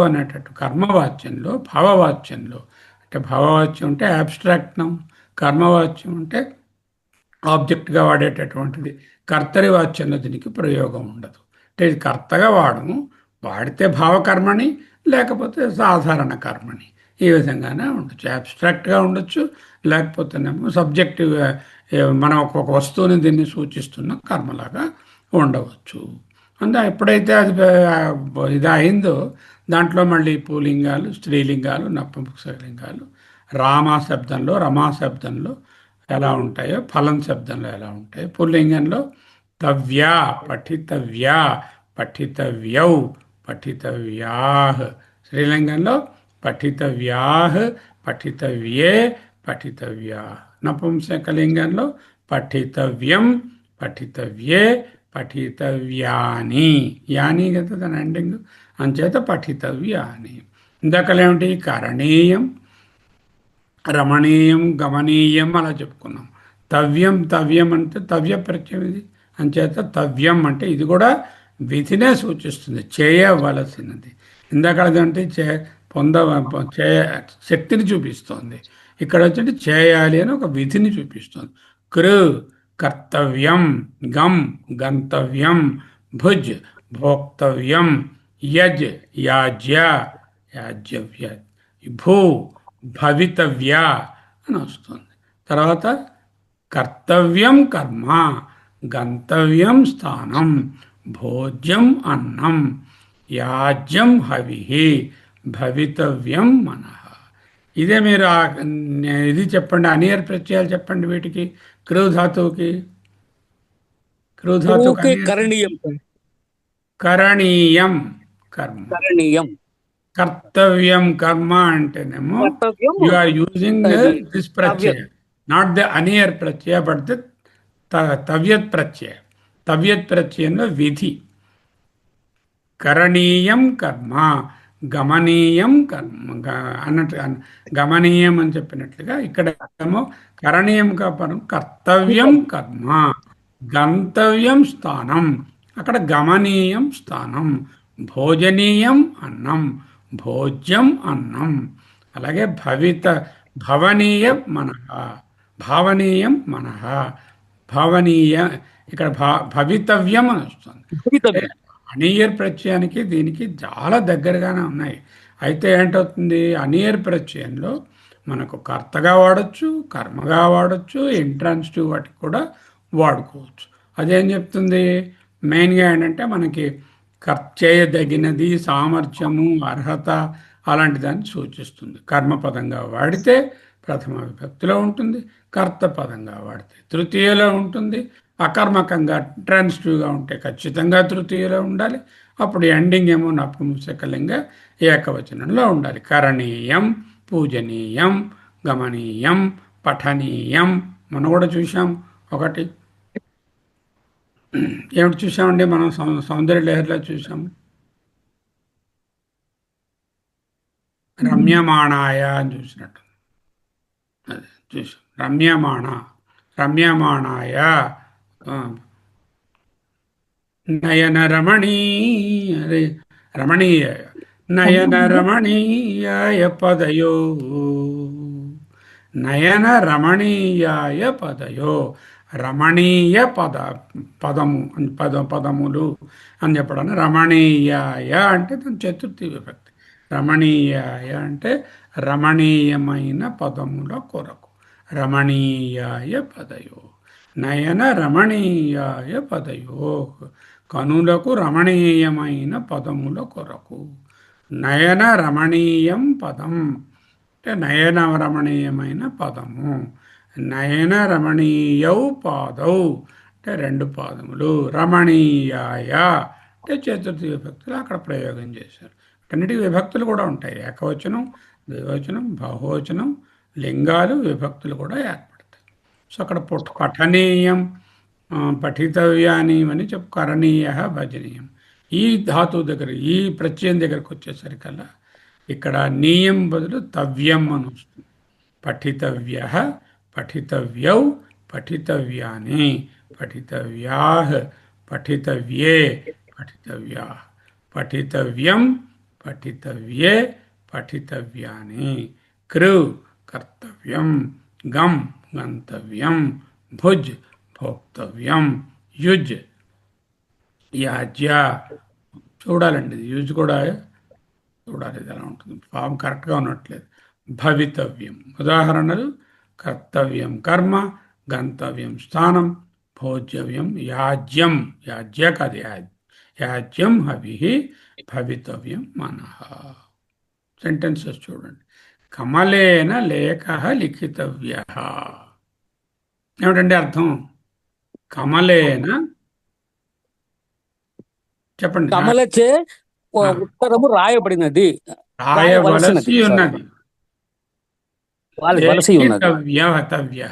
అనేటట్టు కర్మవాచ్యంలో, భావవాచ్యంలో. అంటే భావవాచ్యం అంటే అబ్స్ట్రాక్ట్ నౌన్, కర్మవాచ్యం అంటే ఆబ్జెక్ట్గా వాడేటటువంటిది. కర్తరి వాచ్యంలో దీనికి ప్రయోగం ఉండదు. అంటే ఇది కర్తగా వాడితే భావకర్మని, లేకపోతే సాధారణ కర్మని. ఈ విధంగానే ఉండొచ్చు. అబ్స్ట్రాక్ట్గా ఉండొచ్చు, లేకపోతేనేమో సబ్జెక్టివ్గా మనం ఒక్కొక్క వస్తువుని దీన్ని సూచిస్తున్న కర్మలాగా ఉండవచ్చు. ఎప్పుడైతే అది ఇది అయిందో దాంట్లో మళ్ళీ పుల్లింగాలు, స్త్రీలింగాలు, నపుంసకలింగాలు రామ శబ్దంలో, రమా శబ్దంలో ఎలా ఉంటాయో, ఫలం శబ్దంలో ఎలా ఉంటాయో, పుల్లింగంలో తవ్యా, పఠితవ్యౌ, పఠితవ్యాహ్. స్త్రీలింగంలో పఠితవ్యాహ్, పఠితవ్యే, పఠితవ్యా. నపుంసకలింగంలో పఠితవ్యం, పఠితవ్యే, పఠితవ్యాని. యాని కదా దాని ఎండింగ్. అంచేత పఠితవ్యాని. ఇందాకలేమిటి? కరణీయం, రమణీయం, గమనీయం అలా చెప్పుకున్నాం. తవ్యం అంటే తవ్య ప్రత్యయం ఇది. అంచేత తవ్యం అంటే ఇది కూడా విధినే సూచిస్తుంది, చేయవలసినది. ఇందాకదంటే శక్తిని చూపిస్తోంది. ఇక్కడ వచ్చి చేయాలి అని ఒక విధిని చూపిస్తుంది. కర్తవ్యం, గంతవ్యం, భుజ్ భోక్తవ్యం, యాజ్యవ్య, భూ భవితవ్య అని వస్తుంది. తర్వాత కర్తవ్యం కర్మ, గంతవ్యం స్థానం, భోజ్యం అన్నం, యాజ్యం హవిః, భవితవ్యం మనః. ఇదే మీరు ఇది చెప్పండి. అనియర్ ప్రత్యయాలు చెప్పండి వీటికి. క్రూధాతువుకి కరణీయం కర్మ, కర్తవ్యం కర్మ అంటేనేమో యు ఆర్ యూజింగ్ దిస్ ప్రత్యయ, నాట్ ద అనియర్ ప్రత్యయ బట్ ద తవ్యత్ ప్రత్యయ. తవ్యత్ ప్రత్యయంలో విధి. కరణీయం కర్మ, గమనీయం కర్మ అన్నట్టు, గమనీయం అని చెప్పినట్లుగా ఇక్కడ ఏమో కరణీయం కాపరం కర్తవ్యం కర్మ, గంతవ్యం స్థానం, అక్కడ గమనీయం స్థానం, భోజనీయం అన్నం, భోజ్యం అన్నం. అలాగే భవనీయం మనః, భావనీయం మనః, భావనీయ ఇక్కడ భవితవ్యం అని వస్తుంది. అనియర్ ప్రత్యయానికి దీనికి చాలా దగ్గరగానే ఉన్నాయి. అయితే ఏంటవుతుంది, అనియర్ ప్రత్యయంలో మనకు కర్తగా వాడచ్చు, కర్మగా వాడచ్చు, ఇంట్రాన్సిటివ్ వాటికి కూడా వాడుకోవచ్చు. అదేం చెప్తుంది మెయిన్గా ఏంటంటే మనకి చేయదగినది, సామర్థ్యము, అర్హత అలాంటి దాన్ని సూచిస్తుంది. కర్మపదంగా వాడితే ప్రథమ విభక్తిలో ఉంటుంది, కర్తపదంగా వాడితే తృతీయలో ఉంటుంది, అకర్మకంగా ట్రాన్సిటివ్గా ఉంటే ఖచ్చితంగా తృతీయలో ఉండాలి. అప్పుడు ఎండింగ్ ఏమో నపుంసకలింగ ఏకవచనంలో ఉండాలి. కరణీయం, పూజనీయం, గమనీయం, పఠనీయం. మనం కూడా చూసాం ఒకటి. ఏమిటి చూసామండి మనం? సౌందర్య లహరిలో చూసాము. రమ్యమాణాయ అని చూసినట్టు అదే చూసాం. రమ్యమాణాయ, నయన రమణీయ నయన రమణీయాయ పదయో, నయన రమణీయాయ పదయో. రమణీయ పదము పదములు అని చెప్పడానికి రమణీయాయ అంటే దాని చతుర్థి విభక్తి. రమణీయాయ అంటే రమణీయమైన పదముల కొరకు. రమణీయాయ పదయో నయన రమణీయాయ పదయో కనులకు రమణీయమైన పదముల కొరకు. నయన రమణీయం పదం అంటే నయన రమణీయమైన పదము. నయన రమణీయౌ పాదౌ అంటే రెండు పాదములు. రమణీయాయ అంటే చతుర్థి విభక్తులు అక్కడ ప్రయోగం చేశారు. అన్నిటికీ విభక్తులు కూడా ఉంటాయి. ఏకవచనం, ద్వివచనం, బహువచనం, లింగాలు, విభక్తులు కూడా ఏర్పడతాయి. సో అక్కడ పఠనీయం, పఠితవ్యాని అని కరణీయ, భజనీయం. ఈ ధాతువు దగ్గర, ఈ ప్రత్యయం దగ్గరకు వచ్చేసరికల్లా ఇక్కడ నీయం బదులు తవ్యం అని వస్తుంది. పఠితవ్య, పఠితవ్యౌ, పఠితవ్యాని, పఠితవ్యాః, పఠితవ్యే, పఠితవ్యా, పఠితవ్యం, పఠితవ్యే, పఠితవ్యాని. కృ కర్తవ్యం, గం గంతవ్యం, భుజ్ భోక్తవ్యం, యుజ్ యాజ్య. చూడాలండి ఇది యుజ్ కూడా చూడాలి, ఇది ఎలా ఉంటుంది. ఫామ్ కరెక్ట్గా ఉన్నట్లేదు. భవితవ్యం ఉదాహరణలు: కర్తవ్యం కర్మ, గంతవ్యం స్థానం, భోజ్యవ్యం యాజ్యం, యాజ్య కాదు యాజ్యం హవి, భవితవ్యం మనః. సెంటెన్సెస్ చూడండి. కమలేన లేఖ లిఖితవ్య. ఏమిటండి అర్థం? కమలేన చెప్పండి. కమలచే ఉత్తరము రాయబడినది, రాయవలసి ఉన్నది. వలసి ఉన్నది. లేఖితవ్య,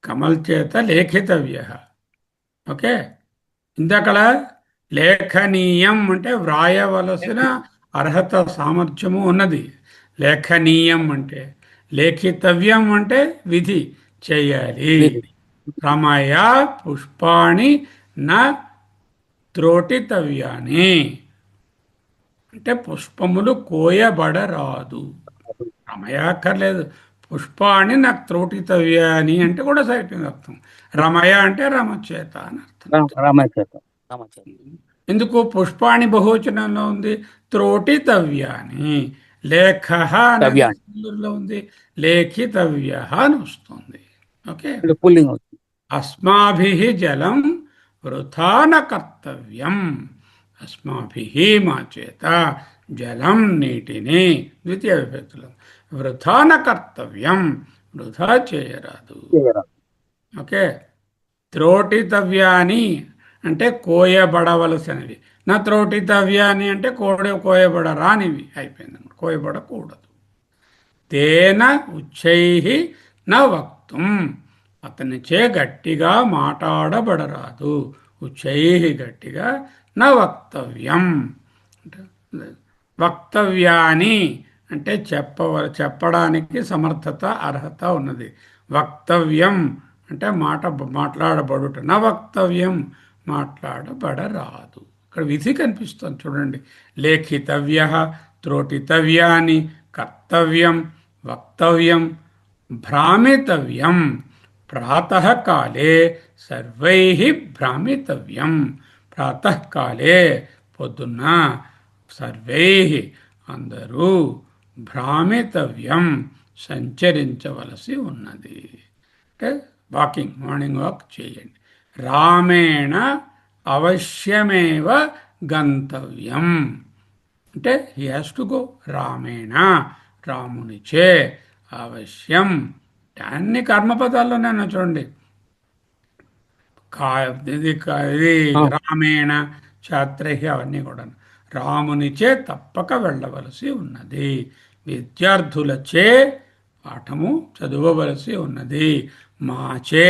కమల్ చేత లేఖితవ్య. ఓకే, ఇంతకల లేఖనీయం అంటే వ్రాయవలసిన అర్హత సామర్థ్యము ఉన్నది. లేఖనీయం అంటే, లేఖితవ్యం అంటే విధి చేయాలి. రమయ పుష్పాణి న త్రోటితవ్యాని అంటే పుష్పములు కోయబడరాదు. రమయ అక్కర్లేదు. పుష్పాణి నాకు త్రోటితవ్యాని అంటే కూడా సైటింగ్ అర్థం. రమయ అంటే రమచేత అని అర్థం. ఎందుకు పుష్పాణి బహువచనంలో ఉంది, త్రోటితవ్యాని. లేఖ లో ఉంది, లేఖితవ్య అని వస్తుంది. ఓకే, అస్మాభిః జలం వృథా న కర్తవ్యం. అస్మాభిః మా చేత జలం నీటిని, ద్వితీయ విభక్తిలో, వృథా న కర్తవ్యం వృథా చేయరాదు. ఓకే, త్రోటితవ్యాని అంటే కోయబడవలసినవి. నా త్రోటితవ్యాని అంటే కోయబడరానివి అయిపోయింది, కోయబడకూడదు. తేన ఉచ్చైః న వక్తుం అతనిచే గట్టిగా మాట్లాడబడరాదు. ఉచ్చైః గట్టిగా, న వక్తవ్యం వక్తవ్యాని అంటే చెప్పడానికి సమర్థత అర్హత ఉన్నది. వక్తవ్యం అంటే మాట్లాడబడుట. న వక్తవ్యం మాట్లాడబడరాదు. ఇక్కడ విధి కనిపిస్తుంది చూడండి. లేఖితవ్య, త్రోటితవ్యాని, కర్తవ్యం, వక్తవ్యం, భ్రామితవ్యం. ప్రాతకాలే సర్వైః భ్రామితవ్యం. ప్రాతకాలే పొద్దున్న, సర్వైః అందరూ, భ్రామితవ్యం సంచరించవలసి ఉన్నది. అంటే వాకింగ్, మార్నింగ్ వాక్ చేయండి. రామేణ అవశ్యమేవ గంతవ్యం అంటే హీ హ్యాస్ టు గో. రామేణ రామునిచే, అవశ్యం అన్ని కర్మపదాల్లోనే చూడండి. ఇది రామేణ, ఛాత్రై అవన్నీ కూడా రామునిచే తప్పక వెళ్ళవలసి ఉన్నది. విద్యార్థులచే పాఠము చదవవలసి ఉన్నది. మాచే,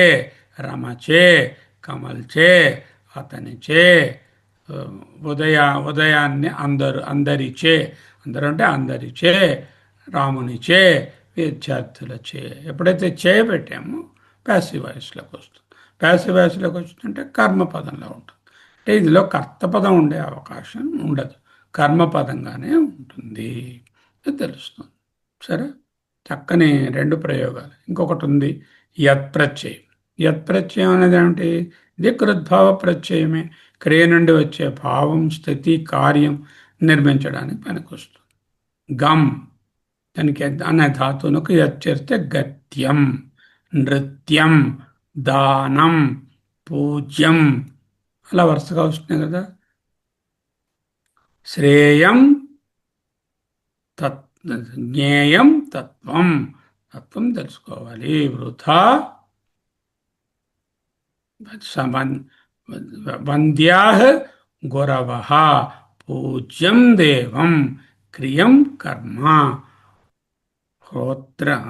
రమచే, కమల్చే, అతనిచే, ఉదయాన్ని అందరిచే, అందరూ అంటే అందరిచే, రామునిచే, విద్యార్థులచే. ఎప్పుడైతే పెట్టామో ప్యాసివ్ వాయిస్లోకి వస్తుంది. ప్యాసివ్ వాయిస్లోకి వచ్చిందంటే కర్మపదంలో ఉంటుంది. అంటే ఇందులో కర్తపదం ఉండే అవకాశం ఉండదు, కర్మపదంగానే ఉంటుంది, తెలుస్తుంది. సరే, చక్కని రెండు ప్రయోగాలు. ఇంకొకటి ఉంది, యత్ ప్రత్యయం. యత్ ప్రత్యయం అనేది ఏమిటి? ఇది కృద్భావ ప్రత్యయమే. క్రియ నుండి వచ్చే భావం, స్థితి, కార్యం నిర్మించడానికి పనికొస్తుంది. గమ్ దానికి అనే ధాతువునకు యత్ చేస్తే గత్యం, నృత్యం, దానం, పూజ్యం అలా వరుసగా వస్తున్నాయి కదా. శ్రేయం తత్ జ్ఞేయం తత్వం, తత్వం తెలుసుకోవాలి. వృథా వంద్యాః గురవః పూజ్యం దేవం క్రియం కర్మ హోత్రం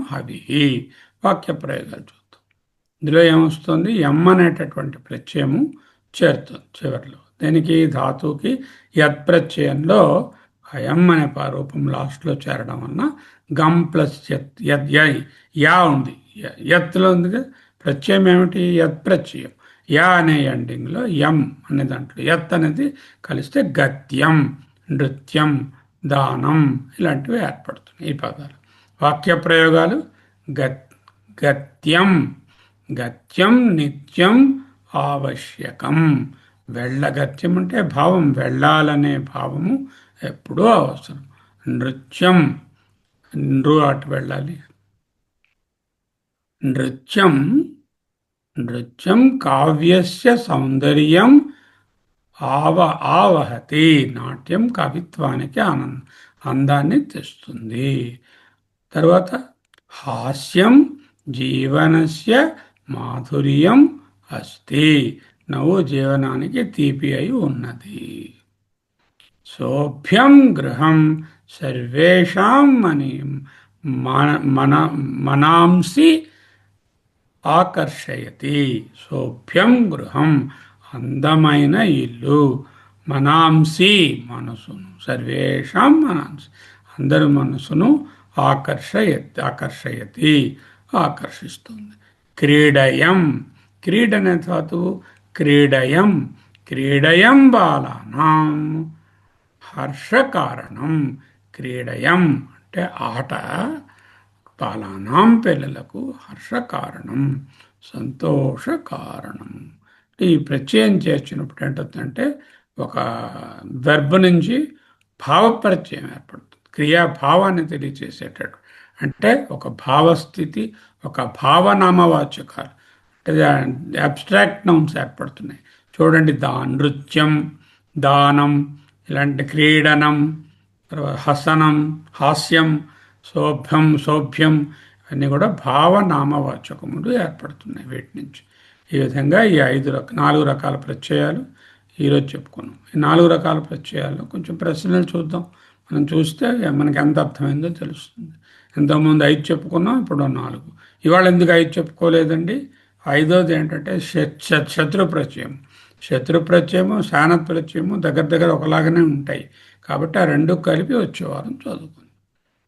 హవి. వాక్య ప్రయోగాలు చూద్దాం. ఇందులో ఏమొస్తుంది? ఎం అనేటటువంటి ప్రత్యయము చేరుతుంది చివరిలో. దీనికి ధాతువుకి యత్ ప్రత్యయంలో ఎం అనే రూపం లాస్ట్లో చేరడం వలన గమ్ ప్లస్ యా ఉంది. యత్లో ఉంది కదా. ప్రత్యయం ఏమిటి? యత్ ప్రత్యయం. యా అనే ఎండింగ్లో ఎం అనే దాంట్లో యత్ అనేది కలిస్తే గత్యం, నృత్యం, దానం ఇలాంటివి ఏర్పడుతున్నాయి ఈ పదాలు. వాక్య ప్రయోగాలు గత్యం, గత్యం నిత్యం ఆవశ్యకం. వెళ్ళగత్యం అంటే భావం, వెళ్ళాలనే భావము ఎప్పుడూ అవసరం. నృత్యం, అటు వెళ్ళాలి. నృత్యం నృత్యం కావ్యస్య సౌందర్యం ఆవహతి. నాట్యం కవిత్వానికి అందాన్ని తెస్తుంది. తర్వాత హాస్యం జీవనస్య మాధుర్యం అస్తి. నవ్వు జీవనానికి తీపి అయి ఉన్నది. సోభ్యం గృహం సర్వేషాం మనాంసి ఆకర్షయతి. సోభ్యం గృహం అందమైన ఇల్లు, మనాంసి మనసును, సర్వేషాం మనాంసి అందరి మనసును ఆకర్షయతి ఆకర్షిస్తుంది. క్రీడయం, క్రీడ అనే ధాతువు క్రీడయం, క్రీడయం బాలానాం హర్షకారణం. క్రీడయం అంటే ఆట, బాలానాం పిల్లలకు హర్షకారణం సంతోష కారణం. ఈ ప్రత్యయం చేర్చినప్పుడు ఏంటంటే ఒక వెర్బ్ నుంచి భావప్రత్యయం ఏర్పడుతుంది. క్రియాభావాన్ని తెలియచేసేటట్టు. అంటే ఒక భావస్థితి, ఒక భావనామవాచకాలు అంటే అబ్స్ట్రాక్ట్ నౌన్స్ ఏర్పడుతున్నాయి. చూడండి, నృత్యం, దానం, ఇలాంటి క్రీడనం, హసనం, హాస్యం, సోభ్యం అన్నీ కూడా భావనామవాచకములు ఏర్పడుతున్నాయి వీటి నుంచి. ఈ విధంగా ఈ 4 రకాల ప్రత్యయాలు ఈరోజు చెప్పుకున్నాం. ఈ 4 రకాల ప్రత్యయాల్లో కొంచెం ప్రశ్నలు చూద్దాం. మనం చూస్తే మనకి ఎంత అర్థమైందో తెలుస్తుంది. ఇంతకుముందు 5 చెప్పుకున్నాం, ఇప్పుడు 4. ఇవాళ ఎందుకు 5 చెప్పుకోలేదండి? 5వది ఏంటంటే శత్రు ప్రత్యయం. శత్రు ప్రత్యయము, శానత్ ప్రత్యయము దగ్గర ఒకలాగానే ఉంటాయి. కాబట్టి ఆ 2 కలిపి వచ్చే వారం చదువుకుందాం.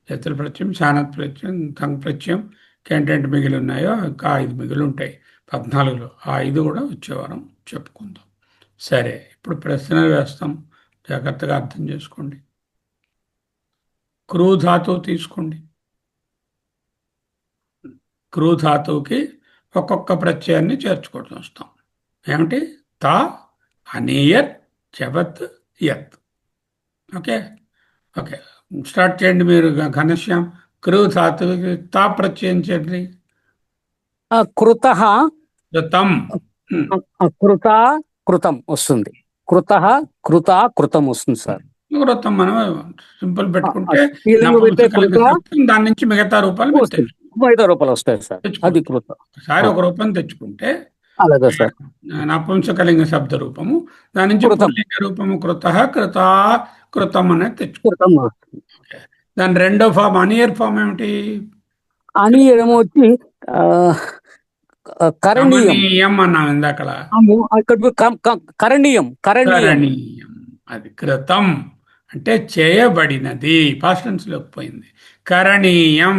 శత్రు ప్రత్యయం, శానత్ ప్రత్యయం, తంగ్ ప్రత్యయం ఏంటంటే మిగిలి ఉన్నాయో ఇంకా 5 మిగిలి ఉంటాయి 14లో. ఆ 5 కూడా వచ్చే వారం చెప్పుకుందాం. సరే, ఇప్పుడు ప్రశ్నలు వేస్తాం, జాగ్రత్తగా అర్థం చేసుకోండి. క్రూ ధాతువు తీసుకోండి. క్రూ ధాతువుకి ఒక్కొక్క ప్రత్యయాన్ని చేర్చుకోవడం వస్తాం. ఏమిటి? తా, అనియత్, చవత్, యత్. ఓకే, స్టార్ట్ చేయండి మీరు. ఘనశ్యామ్, క్రూ ధాతువుకి తా ప్రత్యయం చేయండి. కృతః, కృతం, కృతం వస్తుంది. కృతః, కృతం వస్తుంది సార్. కృతం మనం సింపుల్ పెట్టుకుంటే దాని నుంచి మిగతా రూపాయలు మిగతా రూపాయలు వస్తాయి సార్. అది కృతం. ఒకసారి ఒక రూపం తెచ్చుకుంటే అలాగే సార్. నపుంసకలింగ శబ్ద రూపము, దాని నుంచి పుల్లింగ రూపము కృతం అనేది తెచ్చుకుంటాం. దాని రెండో ఫామ్ అనియర్ ఫామ్ ఏమిటి? అనియరం వచ్చి కరణీయం అన్నాం ఇందాకలా. కరణీయం. అది కృతం అంటే చేయబడినది, పాస్ట్ టెన్స్ లోకి పోయింది. కరణీయం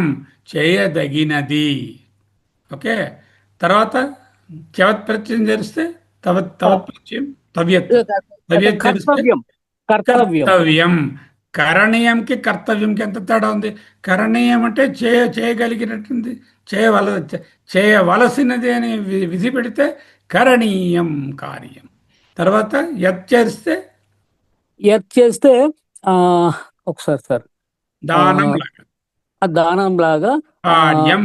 చేయదగినది. ఓకే, తర్వాత చవత్ ప్రత్యయం చేస్తే తవత్ ప్రత్యయం కర్తవ్యం. కరణీయంకి కర్తవ్యంకి ఎంత తేడా ఉంది? కరణీయం అంటే చేయగలిగినట్టుంది, చేయవలసినది అని విధి పెడితే కరణీయం కార్యం. తర్వాత యత్ చేస్తే ఆ, ఒకసారి సార్ దానం ఆ, లాగా ఆ దానం లాగా కార్యం.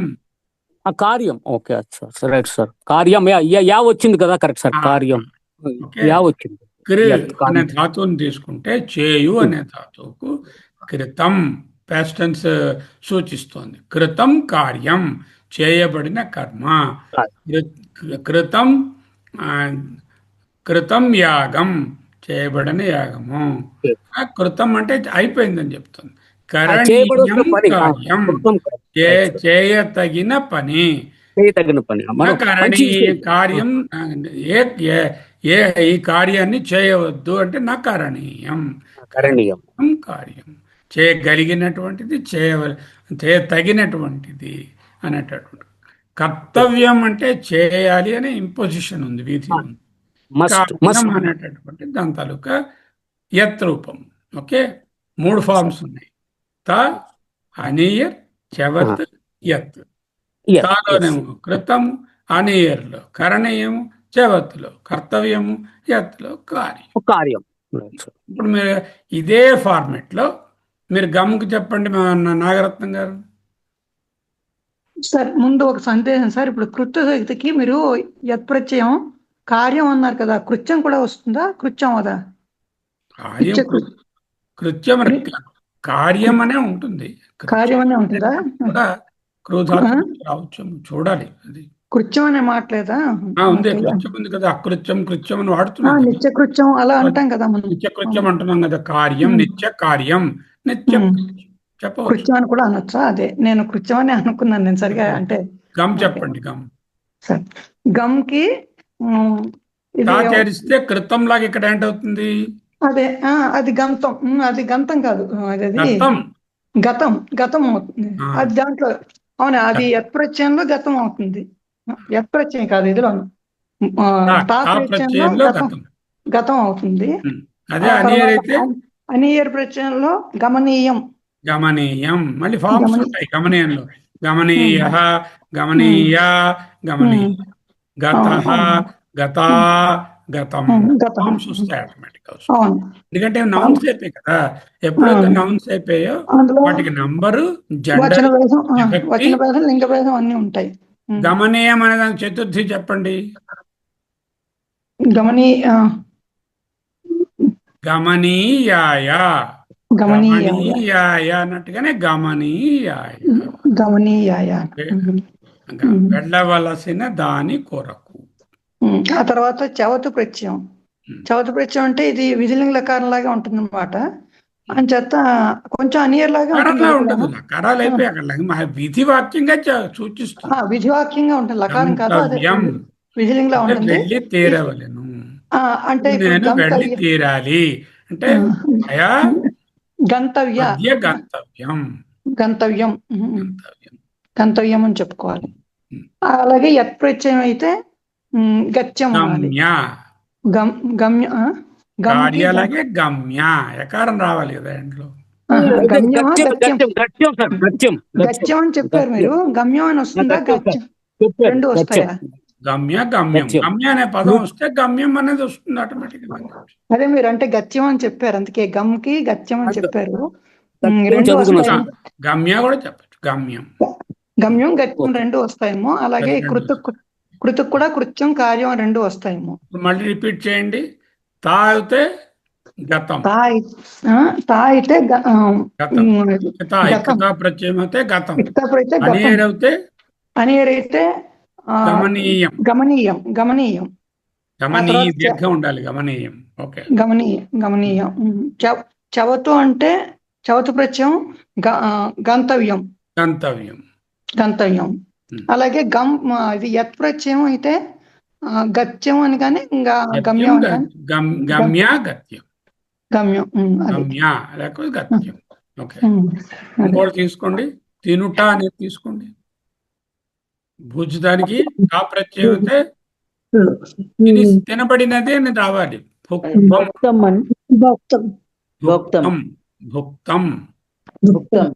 ఆ కార్యం. Okay sir, right sir. కార్యం యా వచ్చింది కదా, కరెక్ట్ సార్. కార్యం ఓకే. యా వచ్చింది. కృ యత్ అనే కార్యం. ధాతువుని తీసుకుంటే చేయు అనే ధాతువుకు కృతం పాస్ట్ టెన్స్ సూచిస్తోంది. కృతం కార్యం, చేయబడిన కర్మ. కృతం ఆ, కృతం యాగం, చేయబడిన యాగము. ఆ కృతం అంటే అయిపోయిందని చెప్తుంది. చేయబడాల్సిన కరణీయం పని. కార్యం, కృతం కార్యం. చేయతగిన పని. చేయతగిన పని. మనం మంచి కరణీయ విషయం. కార్యం ఏ ఏ- ఏ ఈ కార్యాన్ని చేయవద్దు అంటే నా కరణీయం. కరణీయం. కార్యం చేయగలిగినటువంటిది, చేయతగినటువంటిది అనేటటువంటి. కర్తవ్యం అంటే చేయాలి అనే ఇంపోజిషన్ ఉంది, విధి ఉంది. మస్ట్ కార్యం అనేటటువంటి దాని తాలూకా యత్ రూపం. ఓకే, 3 ఫార్మ్స్ ఉన్నాయి. త, అనీయర్, చవత్, యత్. తాలోనేమో కృతము, అనీయర్లో కరణీయము, చవత్లో కర్తవ్యము, యత్లో కార్యం. ఇప్పుడు మీరు ఇదే ఫార్మెట్ లో మీరు గమ్కి చెప్పండి మా నాగరత్నం గారు. సార్ ముందు ఒక సందేహం సార్. ఇప్పుడు కృత్యకి మీరు యత్ ప్రత్యయం కార్యం అన్నారు కదా, కృత్యం కూడా వస్తుందా? కృత్యం అదా? కార్యం కృత్యం కార్యం అనే ఉంటుంది. కార్యం అనే ఉంటుందా? కూడా క్రోధాలు రావచ్చు, చూడాలి. అది కృత్యం అనే మాట్లేదా? ఉంది, కృత్యం ఉంది కదా. అకృత్యం కృత్యం అని వాడుతున్నాం. నిత్య కృత్యం అలా అంటాం కదా మనం. నిత్య కృత్యం అంటున్నాం కదా. కార్యం, నిత్య కార్యం, నిత్యం చెప్పవచ్చు. కృత్యం అని కూడా అనొచ్చా? అదే నేను కృత్యం అని అనుకున్నాను నేను సరిగా. అంటే గమ్ చెప్పండి. గమ్ సార్ గమ్కి చేరిస్తే కృతం లాగా ఇక్కడ ఏంటవుతుంది? అదే అది గంతం. అది గంతం కాదు, అది గతం. గతం అవుతుంది అది దాంట్లో. అవునా, అది యత్ ప్రత్యయంలో గతం అవుతుంది. యత్ ప్రత్యయం కాదు, ఇదిలోను తా ప్రత్యయంలో గతం అవుతుంది. అదే అనీయర్ అయితే అనీయర్ ప్రత్యయంలో గమనీయం. గమనీయం. మళ్ళీ ఫార్మ్స్ ఉంటాయి గమనీయంలో. గమనీయ, గమనీయ, గమనీయ, గతః, గతా, గతం. ఫార్మ్స్ వస్తాయి ఆటోమేటిక్. ఎందుకంటే నౌన్స్ అయిపోయాయి కదా. ఎప్పుడైతే నౌన్స్ అయిపోయాయో వాటికి నంబరు, జెండర్, వచన భేదం, లింగ భేదం అన్ని ఉంటాయి. గమనీయం అనే దానికి చతుర్థి చెప్పండి. గమనీయాయ, గమనీయాయ అన్నట్టుగానే గమనీయాయ, వెళ్ళవలసిన దాని కొరకు. ఆ తర్వాత చవతు ప్రత్యయం. చవతు ప్రత్యయం అంటే ఇది విధిలింగ లకారం లాగా ఉంటుంది అన్నమాట. అని చేత కొంచెం అనీయర్ లాగా ఉంటుంది. లకారాలు అయిపోయి అక్కడ విధి వాక్యంగా సూచిస్తుంది. విధివాక్యంగా ఉంటుంది, లకారం కాదు. విధిలింగలా ఉంటుంది. వెళ్ళి తీరవలను అంటే నేను వెళ్ళి తీరాలి అంటే గంతవ్యం అని చెప్పుకోవాలి. అలాగే యత్ ప్రత్యయం అయితే గత్యం. అలాగే గమ్య ఎకారం రావాలి కదా ఇంట్లో. గత్యం అని చెప్పారు మీరు. గమ్యం అని వస్తుందా? గత్యం రెండు వస్తాయా? గమ్య, గమ్యం. గమ్య అనే పదం వస్తే గమ్యం అనేది వస్తుంది ఆటోమేటిక్ గా. అదే మీరు అంటే గత్యం అని చెప్పారు, అందుకే గమ్కి గత్యం అని చెప్పారు. గమ్య కూడా చెప్పచ్చు. గమ్యం, గత్యం రెండు వస్తాయేమో. అలాగే కృతుకు కూడా కృత్యం, కార్యం రెండు వస్తాయేమో. మళ్ళీ రిపీట్ చేయండి. తా అయితే గతం, తా అయితే ప్రత్యయం అయితే గతం, అనీయర్ అయితే గమనీయం. దీర్ఘం ఉండాలి. గమనీయం. ఓకే, గమనీయం. చవతు అంటే చవతు ప్రత్యయం గంతవ్యం. అలాగే ఇది యత్ ప్రత్యయం అయితే గత్యం అని కానీ గమ్యం లేకపోతే గత్యం. ఓకే, ఇంకోటి తీసుకోండి. తినుట అనేది తీసుకోండి. భుజదానికి ఆ ప్రత్యయం అయితే తినబడినది అని రావాలి. భోక్తం. భుక్తం. భుక్తం.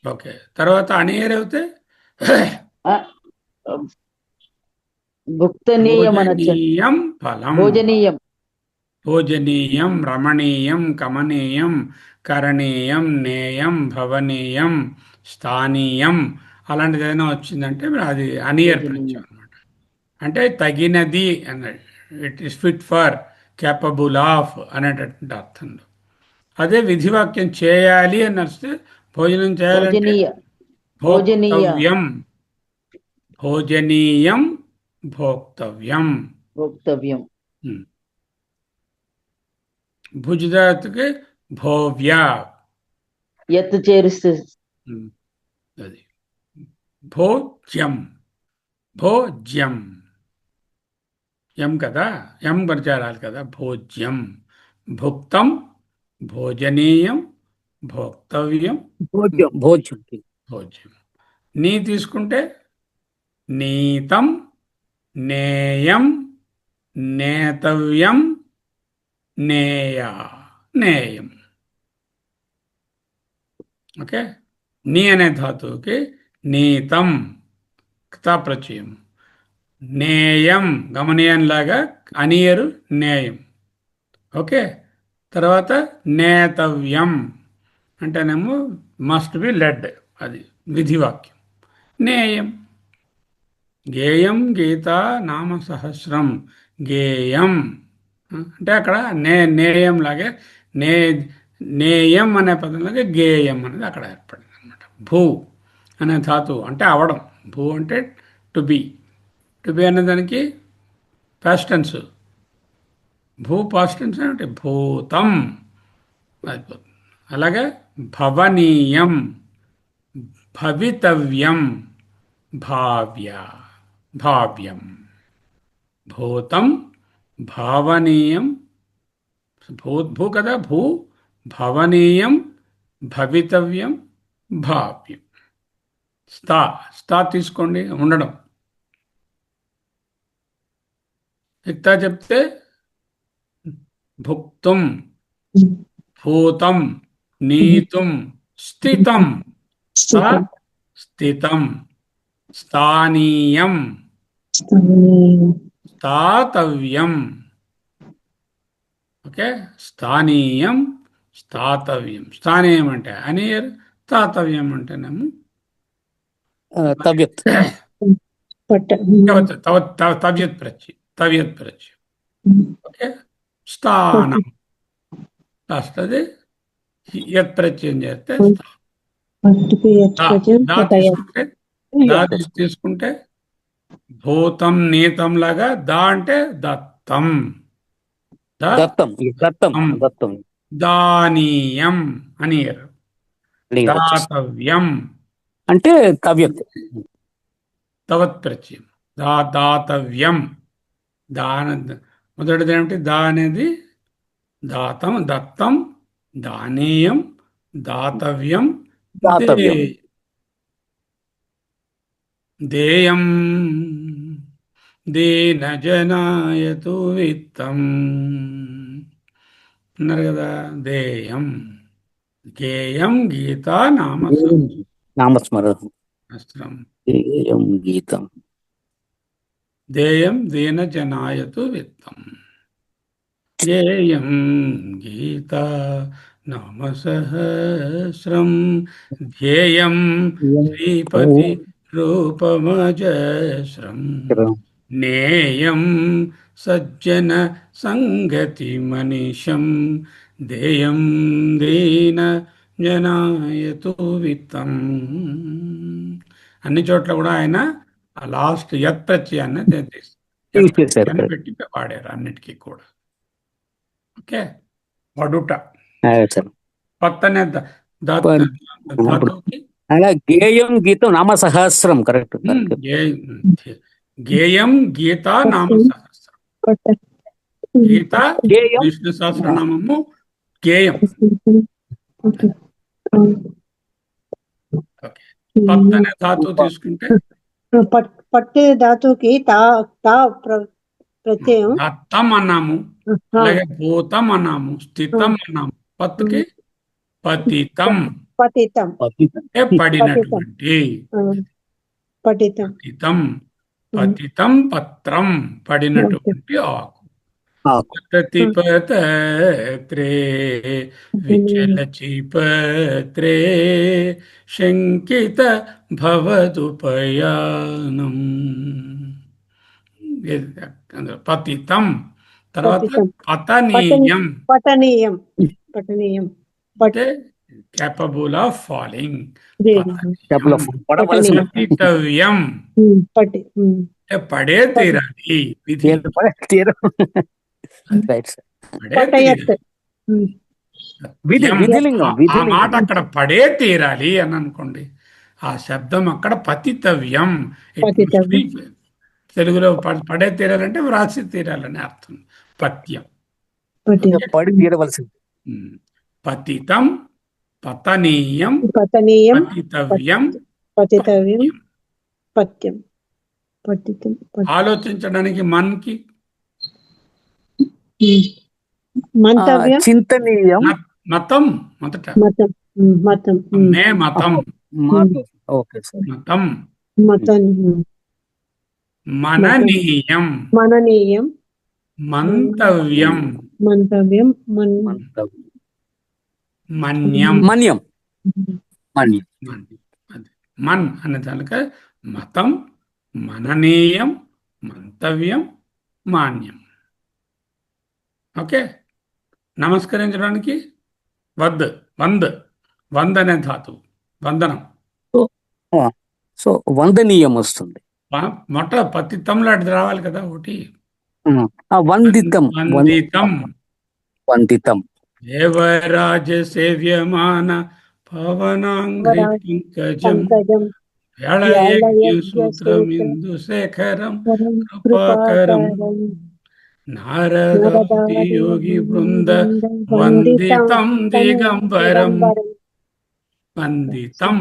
ఓకే, తర్వాత అనేర్ అవుతే భుక్తనీయం అనొచ్చు. భోజనీయం ఫలం. భోజనీయం. భోజనీయం, రమణీయం, కమనీయం, కరణీయం, నేయం, భవనీయం, స్థానీయం అలాంటిది ఏదైనా వచ్చిందంటే మరి అది అనియర్ ప్రత్యయం అనమాట. అంటే తగినది అన్నది, it is fit for, capable of అనేటటువంటి అర్థంలో. అదే విధివాక్యం చేయాలి అని వస్తే భోజనం చేయాలంటే భోజనీయ. భోజనీయ. భోక్తవ్యం. భోజనీయం, భోక్తవ్యం. భోక్తవ్యం. భుజదాతుకి భోవ్య. ఎత్తు చేరుస్తూ. అది భోజ్యం. భోజ్యం ఎం కదా, ఎం పరిచారాలు కదా. భోజ్యం, భుక్తం, భోజనీయం, భోక్తవ్యం, భోజ్యం. భోజ్యం. భోజ్యం. నీ తీసుకుంటే నీతం, నేయం, నేతవ్యం, నేయా, నేయం. ఓకే, నీ అనే ధాతువుకి నీతం క్తా ప్రత్యయం, నేయం గమనీయం లాగా అనియరు నేయం. ఓకే, తర్వాత నేతవ్యం అంటేనేమో మస్ట్ బి లెడ్, అది విధివాక్యం. నేయం. గేయం గీత నామ సహస్రం. గేయం అంటే అక్కడ నేయం లాగే నేయం అనే పదంలాగే గేయం అనేది అక్కడ ఏర్పడింది అనమాట. భూ అనే ధాతువు అంటే అవడం. భూ అంటే టు బి. టు బి అనే దానికి పాస్ట్ టెన్స్. భూ పాస్ట్ టెన్స్ అంటే భూతం అయిపోతుంది. అలాగే భవనీయం, భవితవ్యం, భావ్య, భావ్యం. భూతం, భావనీయం, భూ కదా, భూ, భవనీయం, భవితవ్యం, భావ్యం. స్థా తీసుకోండి, ఉండడం. ఇక్తా చెప్తే భుక్తుం, భూతం, నీతుం, స్థితం. స్థితం, స్థానీయం, స్థాతవ్యం. ఓకే, స్థానీయం, స్థాతవ్యం. స్థానీయం అంటే అనియర్, స్థాతవ్యం అంటేనేమో తవ్యత్. తవ్యత్ ప్రత్యయం. తవ్యత్ ప్రత్యయం. ఓకే, స్థానం వస్తుంది. యత్ ప్రత్యయం చేస్తే తీసుకుంటే భూతం, నీతం లాగా. దా అంటే దత్తం. దత్తం. దత్తం. దత్తం. దానీయం అనియర్. దాతవ్యం అంటే తవ్యత్. తవత్ ప్రత్యయం. దాతవ్యం. దాన మొదటిది ఏమిటి? దా అనేది దాతం, దత్తం, దానీయం, దాతవ్యం, దాతవ్యం. దేయం దీనజనాయతు విత్తం అన్నారు కదా. దేయం. గేయం గీత నామస్మరం. గేయం గీతం. దేయం దీనజనాయతు విత్తం. గేయం గీత నామసహస్రం. ధ్యేయం శ్రీపతి రూపమజస్రం. నేయం సజ్జన సంగతి మనీషం. దేయం దీన జనాయతు విత్తం. అన్ని చోట్ల కూడా ఆయన ఆ లాస్ట్ యత్ ప్రత్యయాన్ని పెట్టి వాడారు అన్నిటికీ కూడా. ఓకే, వడుట. పత్తనే ధాతువుకి గేయం గీతం నామ సహస్రం. కరెక్ట్. గేయం గీత నామ సహస్రం. గీత విష్ణు సహస్రనామము. గేయం. పత్తనే ధాతువు తీసుకుంటే పట్టే ధాతువుకి ప్రత్యయం. దత్తం అన్నాము, అలాగే భూతం అన్నాము, స్థితం అన్నాము. పత్తుకి పతితం పతితం అంటే పడినటువంటి. ఆ, పతితం పతితం పతితం పత్రం పడినటువంటి ఆకు. ఆకు. పతతి పత్రే విచలచి పత్రే శంకిత భవదుపయానం. పతితం తర్వాత పతితం. పతనీయం పఠనీయం పఠనీయం అంటే capable of falling. డబ్బులు పడవలసిన పతితవ్యం పట్టి అంటే పడే తీరాలి. విధి రైట్ సార్. పడే పటయత్ తీరాలి. విధిలింగం ఆ మాట అక్కడ పడే తీరాలి అని అనుకోండి. ఆ శబ్దం అక్కడ పతితవ్యం. పతితవ్యం. తెలుగులో పడే తీరాలంటే వ్రాసి తీరాలని అర్థం. పత్యం పడి తీరవలసింది. పతితం పతనీయం పతనీయం పతితవ్యం పతితవ్యం పత్యం పతితం ఆలోచించడానికి మన్కి మంతవ్యం చింతనీయం. మతం మొదట మతం మతం మే మతం ఓకే సార్. మతం మతం మననీయం మననీయం మంతవ్యం మంతవ్యం మన్యం మన్యం మన్యం అది మన్ అనే దానిక మతం మననీయం మంతవ్యం మాన్యం. ఓకే. నమస్కరించడానికి వంద్ అనే ధాతువు వందనం. సో వందనీయం వస్తుంది. మొట్ట పతితంలో అటు రావాలి కదా ఒకటి. వందితం వందితం వందితం దేవరాజ సేవ్యమాన పవనాంగ్రి పంకజం పంకజం సూత్రమిందు శేఖరం కృపాకరం నారదాది యోగి బృంద వందితం దిగంబరం. వందితం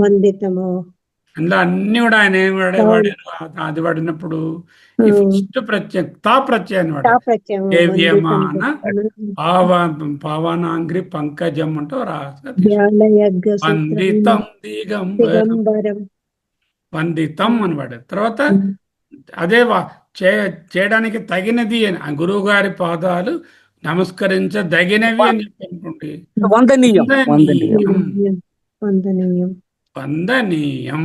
వందితము అందులో అన్ని కూడా ఆయన ఏం వాడారు? అది వాడినప్పుడు ఈ ఫస్ట్ ప్రత్యయం తా ప్రత్యయాన్ని వాడారు. దేవ్యమాన పావనాంగ్రి పంకజం అంటూ వందితం దిగంబరం వందితం అని వాడారు. తర్వాత అదే చేయడానికి తగినది అని ఆ గురువు గారి పాదాలు నమస్కరించదగినవి అని చెప్పనుకోండి. వందనీయం వందనీయం వందనీయం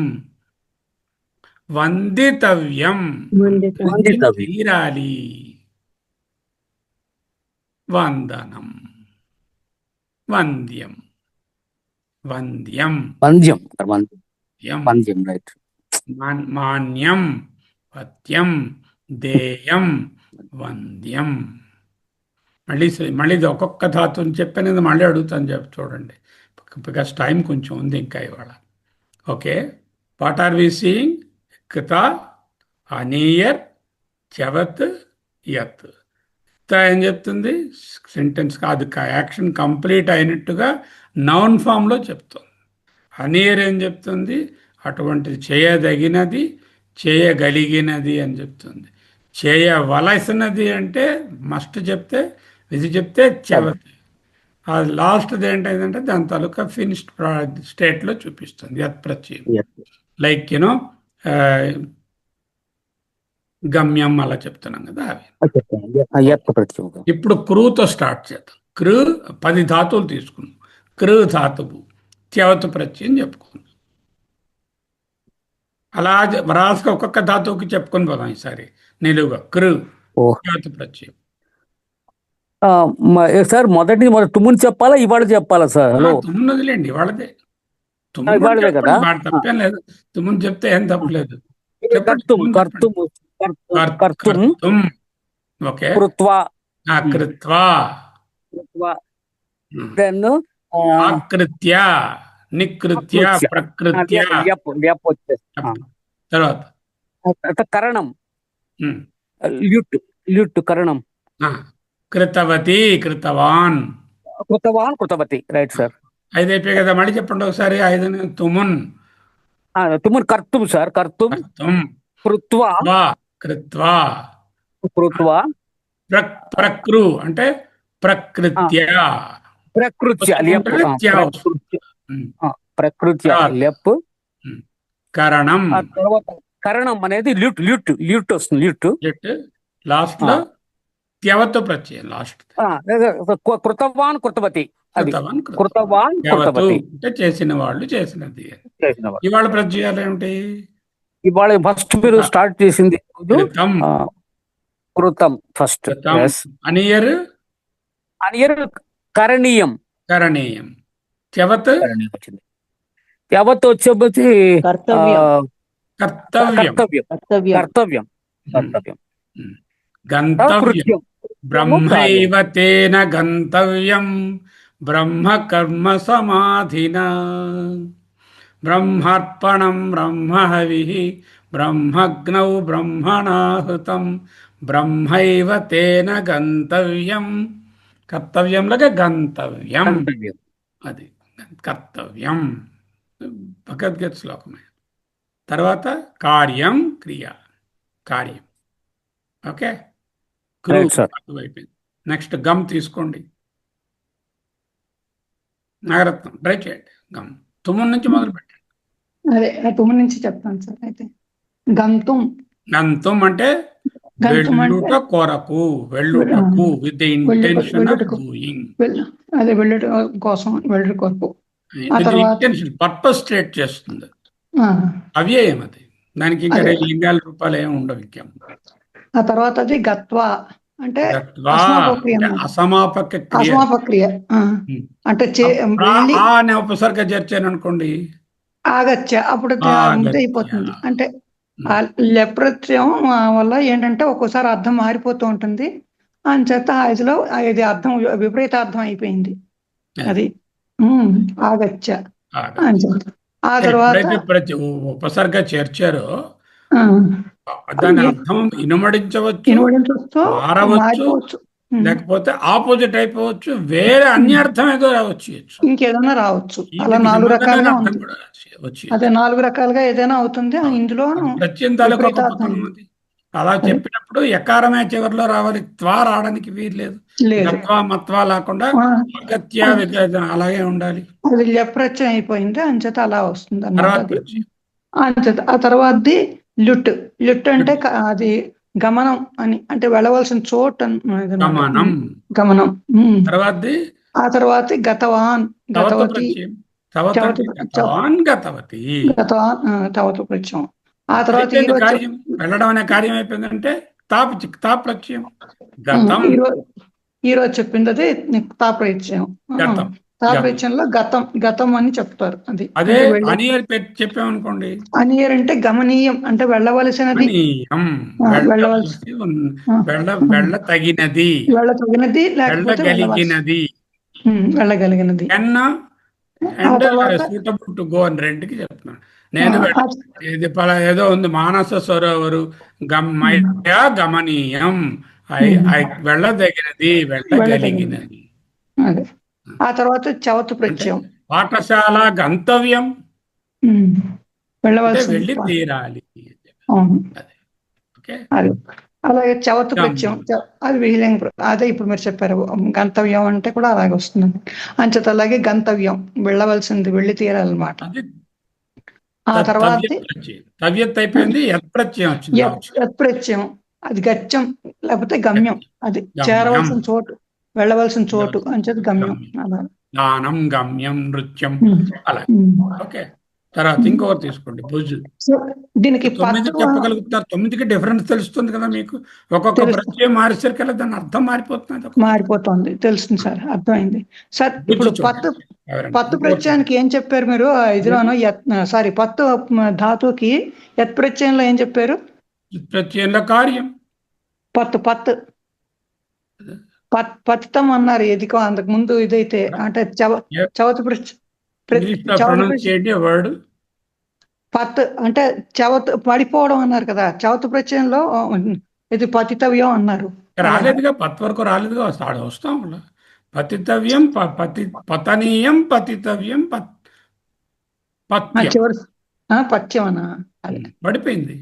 వందితవ్యం తీరాలి. వందనం వంద్యం వంద్యం వంద్యం యం వంద్యం రైట్. మాన్యం పత్యం దేయం వంద్యం. మళ్ళీ ఇది ఒక్కొక్క ధాతుని చెప్పాను, మళ్ళీ అడుగుతాను చూడండి, బికాస్ టైం కొంచెం ఉంది ఇంకా ఇవాళ. Okay. What are we seeing? కృత అనీయర్ చవత్ యత్. ఏం చెప్తుంది? సెంటెన్స్ కాదు, యాక్షన్ కంప్లీట్ అయినట్టుగా నౌన్ ఫామ్లో చెప్తుంది. అనీయర్ ఏం చెప్తుంది? అటువంటిది చేయదగినది చేయగలిగినది అని చెప్తుంది. చేయవలసినది అంటే మస్ట్ చెప్తే, విధి చెప్తే చవత్. అది లాస్ట్ది ఏంటంటే దాని తాలూకా ఫినిష్డ్ స్టేట్లో చూపిస్తుంది యత్ ప్రత్యయం. లైక్ యూనో గమ్యం అలా చెప్తున్నాం కదా అవి. ఇప్పుడు క్రూతో స్టార్ట్ చేద్దాం. 10 ధాతువులు తీసుకున్నాం. కృ ధాతువు త్యవత్ ప్రత్యయం చెప్పుకున్నాం. అలా రాసుగా ఒక్కొక్క ధాతువుకి చెప్పుకొని పోదాం ఈసారి నిలువుగా. త్యవత్ ప్రత్యయం. సార్ మొదటి తుమ్ముని చెప్పాలా ఇవాళ చెప్పాలా సార్? హలో తుమ్ముని వదిలేండి, వాళ్ళదే ఇవాళదే కదా, తప్పేం లేదు. తుమ్ముని చెప్తే ఏం తప్పలేదు. ఓకే. కృత్వా ఆకృత్య నికృత్య ప్రకృత్య. తర్వాత కరణం ల్యుట్ కరణం. కృతవతి కృతవాన్ కృతవతి రైట్ సార్. 5 అయిపోయాయి కదా, మళ్ళీ చెప్పండి ఒకసారి. 5 తుమున్ కర్తుం సార్. కర్తుం కృత్వా ప్రకృ అంటే ప్రకృత్య ప్రకృత్య లెప్ త్యా వస్తుంది. ప్రకృత్య తర్వాత. లెప్. కరణం ఆ తర్వాత కరణం అనేది ల్యూట్ వస్తుంది. ల్యూట్ లాస్ట్ లో త్యవత ప్రత్యయం లాస్ట్ కృతవాన్ కృతవతి. అది కృతవాన్ కృతవాన్ త్యవతు కృతవతి అంటే చేసిన వాళ్ళు చేసినది. చేసినవాడు. ఇవాళ ప్రత్యయాలు ఏమిటి? ఇవాళ ఫస్ట్ మీరు స్టార్ట్ చేసింది కృతం కృతం ఫస్ట్. కృతం అనియర్ అనియర్ కరణీయం. కరణీయం. త్యవత్ కరణీయం వచ్చింది. యావత్ వచ్చేసి కర్తవ్యం. కర్తవ్యం. కర్తవ్యం. కర్తవ్యం. కర్తవ్యం. కర్తవ్యం. గంతవ్యం. కృత్యం. బ్రహ్మైవ తేన గంతవ్యం బ్రహ్మ కర్మ సమాధిన బ్రహ్మార్పణం బ్రహ్మహవి బ్రహ్మగ్నౌ బ్రహ్మణాహృతం బ్రహ్మైవ తేన గంతవ్యం. కర్తవ్యంలాగా గంతవ్యం. కర్తవ్యం. అది కర్తవ్యం భగవద్గీత శ్లోకమే. తర్వాత కార్యం క్రియ. కార్యం. ఓకే. Right, sir. అయిపోయింది. నెక్స్ట్ గమ్ తీసుకోండి. నాగరత్నం ట్రై చేయండి. గమ్ తుమ్ము నుంచి మొదలు పెట్టండి. అదే ఆ తుమ్ము నుంచి చెప్తాను సార్. అయితే గంతుం. గంతం అంటే గంతం అంటే వెళ్ళుట కొరకు, వెళ్ళుటకు విత్ ద ఇంటెన్షన్ ఆఫ్ వెళ్ళుటకు. డూయింగ్. అదే వెళ్ళుట కోసం, వెళ్ళుట కొరకు. ఆ తర్వాత ఇంటెన్షన్ పర్పస్ స్టేట్ చేస్తుంది. ఆ, అవ్యయం అది. దానికి ఇంకా అదే. లింగాల రూపాలు ఏమి ఉండవు. ఇంకేం ఆ తర్వాత అది గత్వా అంటే గత్వా అసమాపక్రియ అంటే అన్నమాట. అసమాపక క్రియ. అసమాపక్రియ. ఉమ్. అంటే అప్పుడు వెళ్ళి ఆ అనే ఉపసర్గ చేర్చాను అనుకోండి. ఆగచ్చ అప్పుడు ఆగత్య. ముందు అయిపోతుంది. అంటే ఉమ్. ఆ లెప్రత్యం వల్ల ఏంటంటే ఒక్కోసారి అర్థం మారిపోతూ ఉంటుంది. అంచేత ఇదిలో ఇది అర్థం విపరీత అర్థం అయిపోయింది. అది ఆగచ్చ ఆగత్య. అంచేత ఆ తర్వాత ఎప్పుడైతే ఉపసర్గ చేర్చారో ఆ, దాని అర్థం ఇనుమడించవచ్చు, ఇన్వడించవచ్చు, మారవచ్చు, మారిపోవచ్చు. లేకపోతే ఆపోజిట్ అయిపోవచ్చు, వేరే అన్ని అర్థం ఏదో రావచ్చు. ఇంకేదైనా రావచ్చు. అలా వీటికి 4 సంబంధం లేని రకాలుగా అర్థం ఉంది. కూడా వచ్చి అదే 4 రకాలుగా ఏదైనా అవుతుంది. ఇందులో ప్రత్యయం తాలూకా విపరీతార్థం గొప్పతనం అది. అలా చెప్పినప్పుడు ఎకారమే చివరిలో రావాలి. త్వా రావడానికి వీల్లేదు. లేదు. గత్వా మత్వా లేకుండా ఆ, అగత్య విగత అలాగే ఉండాలి. అది లెప్రత్యం అయిపోయింది. అంచేత అలా వస్తుంది అన్నమాట. తర్వాత అది ప్రత్యయం. అంచేత ఆ తర్వాతది లుట్ అంటే అది గమనం అని, అంటే వెళ్ళవలసిన చోటు అన్నమాట. గమనం. గమనం. తర్వాతది ఆ తర్వాత గతవాన్, తవతు గతవతి, ప్రత్యయం. తవత్ అంటే గతవాన్ గతవతి. గతవాన్ తవతు ప్రత్యయం. ఆ తర్వాత అయిపోయింది ఈరోజు కార్యం. వెళ్ళడం అనే కార్యం అయిపోయిందంటే తా ప్రత్యయం. గతం. ఈరోజు చెప్పింది అది తాప్రత్యయం. గతం. తాప్రత్యంలో గతం అని చెప్తారు. అది అదే అంటే వెళ్ళి అనియర్ చెప్పామనుకోండి. అనియర్ అంటే గమనీయం, అంటే వెళ్ళవలసినది, అనీయం. వెళ్ళవలసి వెళ్ళ తగినది, వెళ్ళతగినది, లేకపోతే వెళ్ళగలిగినది. వెళ్ళగలిగినది. అండ్ తర్వాత సూటబుల్ టు గో అని రెండుకి చెప్తున్నాను. నేను ఇది ఏదో ఉంది మానస సరోవరు గమనీయం, వెళ్ళదగినది, వెళ్ళగలిగినది. అదే. ఆ తర్వాత చవతు ప్రత్యయం. పాఠశాల గంతవ్యం వెళ్ళవలసి వెళ్ళి తీరాలి. ఓకే. అది అలాగే చవతు ప్రత్యయం. అది విహిలింగ. అదే ఇప్పుడు మీరు చెప్పారు. గంతవ్యం అంటే కూడా అలాగే వస్తుందండి. అంచేత అలాగే గంతవ్యం వెళ్ళవలసింది, వెళ్ళి తీరాలన్నమాట. ఆ తర్వాత తవ్యత్ అయిపోయింది. యత్ప్రత్యయం వచ్చింది. యత్ప్రత్యయం అది గత్యం లేకపోతే గమ్యం. అది చేరవలసిన చోటు, వెళ్ళవలసిన చోటు అంచేత గమ్యం. అలా దానం, గమ్యం, నృత్యం అలా. ఓకే. తర్వాత ఇంకొకటి తీసుకోండి. భుజ్. దీనికి 9 చెప్పగలుగుతారు. 9కి డిఫరెన్స్ తెలుస్తుంది కదా మీకు. ఒక్కొక్క ప్రత్యయం మారేసరికల్లా దాని అర్థం మారిపోతుంది. తెలుస్తుంది సార్, అర్థమైంది సార్. ఇప్పుడు పత్తు ప్రత్యయానికి ఏం చెప్పారు మీరు? ఇదిలోను పత్తు ధాతువుకి యత్ ప్రత్యయంలో ఏం చెప్పారు? ప్రత్యయంలో కార్యం. పత్తం అన్నారు. ఎదికో అంతకు ముందు ఇదైతే అంటే చవతు వర్డ్ పత్ అంటే చవతు పడిపోవడం అన్నారు కదా. చవతు ప్రత్యయంలో ఇది పతితవ్యం అన్నారు. రాలేదుగా, పత్ వరకు రాలేదుగా. వస్తాం. పతితవ్యం, పతనీయం, పతితవ్యం, పత్యం అనా? పడిపోయింది.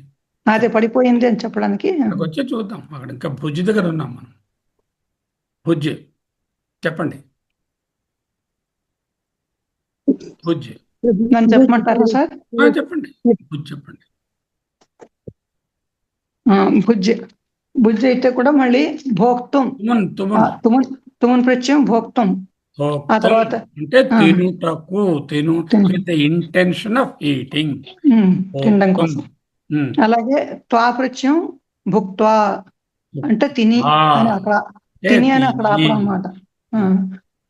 అదే పడిపోయింది అని చెప్పడానికి వచ్చే చూద్దాం. అక్కడ ఇంకా భుజ్ దగ్గర ఉన్నాం మనం. భుజ్ చెప్పండి. భుజ్ నన్ను చెప్పమంటారా సార్? చెప్పండి. భుజ్ చెప్పండి. భుజ్ భుజ్ అయితే కూడా మళ్ళీ భోక్తం. తుమన్ ప్రత్యయం భోక్తం. ఆ తర్వాత అంటే తినుటకు ద ఇంటెన్షన్ ఆఫ్ ఈటింగ్, తినడం కోసం. అలాగే త్వా ప్రత్యయం భుక్త్వా అంటే తిని అని అక్కడ ఆపడం అన్నమాట.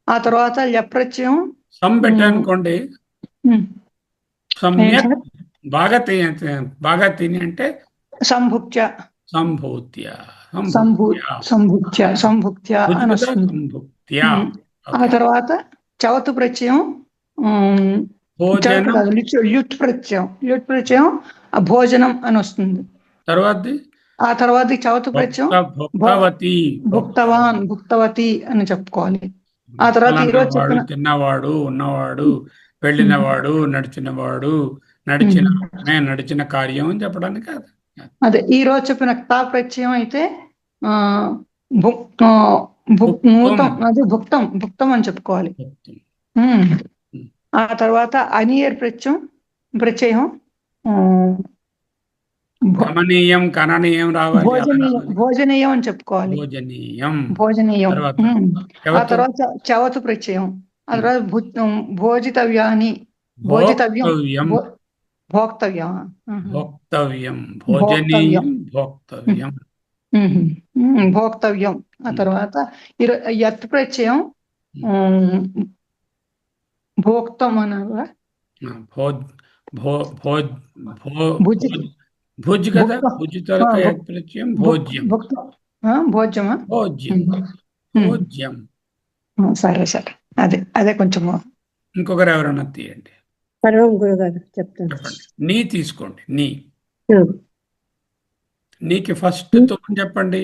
ఆ తర్వాత లప్రత్యయం పెట్టానుకోండి, బాగా తిని అంటే సంభూత్య అని వస్తుంది. ఆ తర్వాత చవతు ప్రత్యయం ల్యుట్ ప్రత్యయం భోజనం అని వస్తుంది. ఆ తర్వాత చవతు ప్రత్యయం భుక్తవతి అని చెప్పుకోవాలి. ఆ తర్వాత ఈరోజు చెప్పిన తిన్నవాడు, ఉన్నవాడు, వెళ్ళినవాడు, నడిచిన కార్యం అని చెప్పడానికి కాదు. అదే ఈ రోజు చెప్పిన క్తా ప్రత్యయం అయితే భుక్తం అని చెప్పుకోవాలి. ఆ తర్వాత అనియర్ ప్రత్యయం గమనీయం, కననీయం రావాలి. భోజనీయం అని చెప్పుకోవాలి. భోజనీయం. ఆ తర్వాత చవతు ప్రత్యయం. ఆ తర్వాత భోజితవ్యం. భోక్తవ్యం. భోక్తవ్యం. ఆ తర్వాత యత్ ప్రత్యయం భోక్తం అనాలా? భుజ్ కదా, భుజ్ ప్రత్యయం భోజ్యం. సరే సరే, అదే కొంచెం. ఇంకొకరు ఎవరన్నా తీయండి. సర్వం గురుగారు చెప్తాను. చెప్పండి. నీ తీసుకోండి. నీకి ఫస్ట్ తుమ్ చెప్పండి.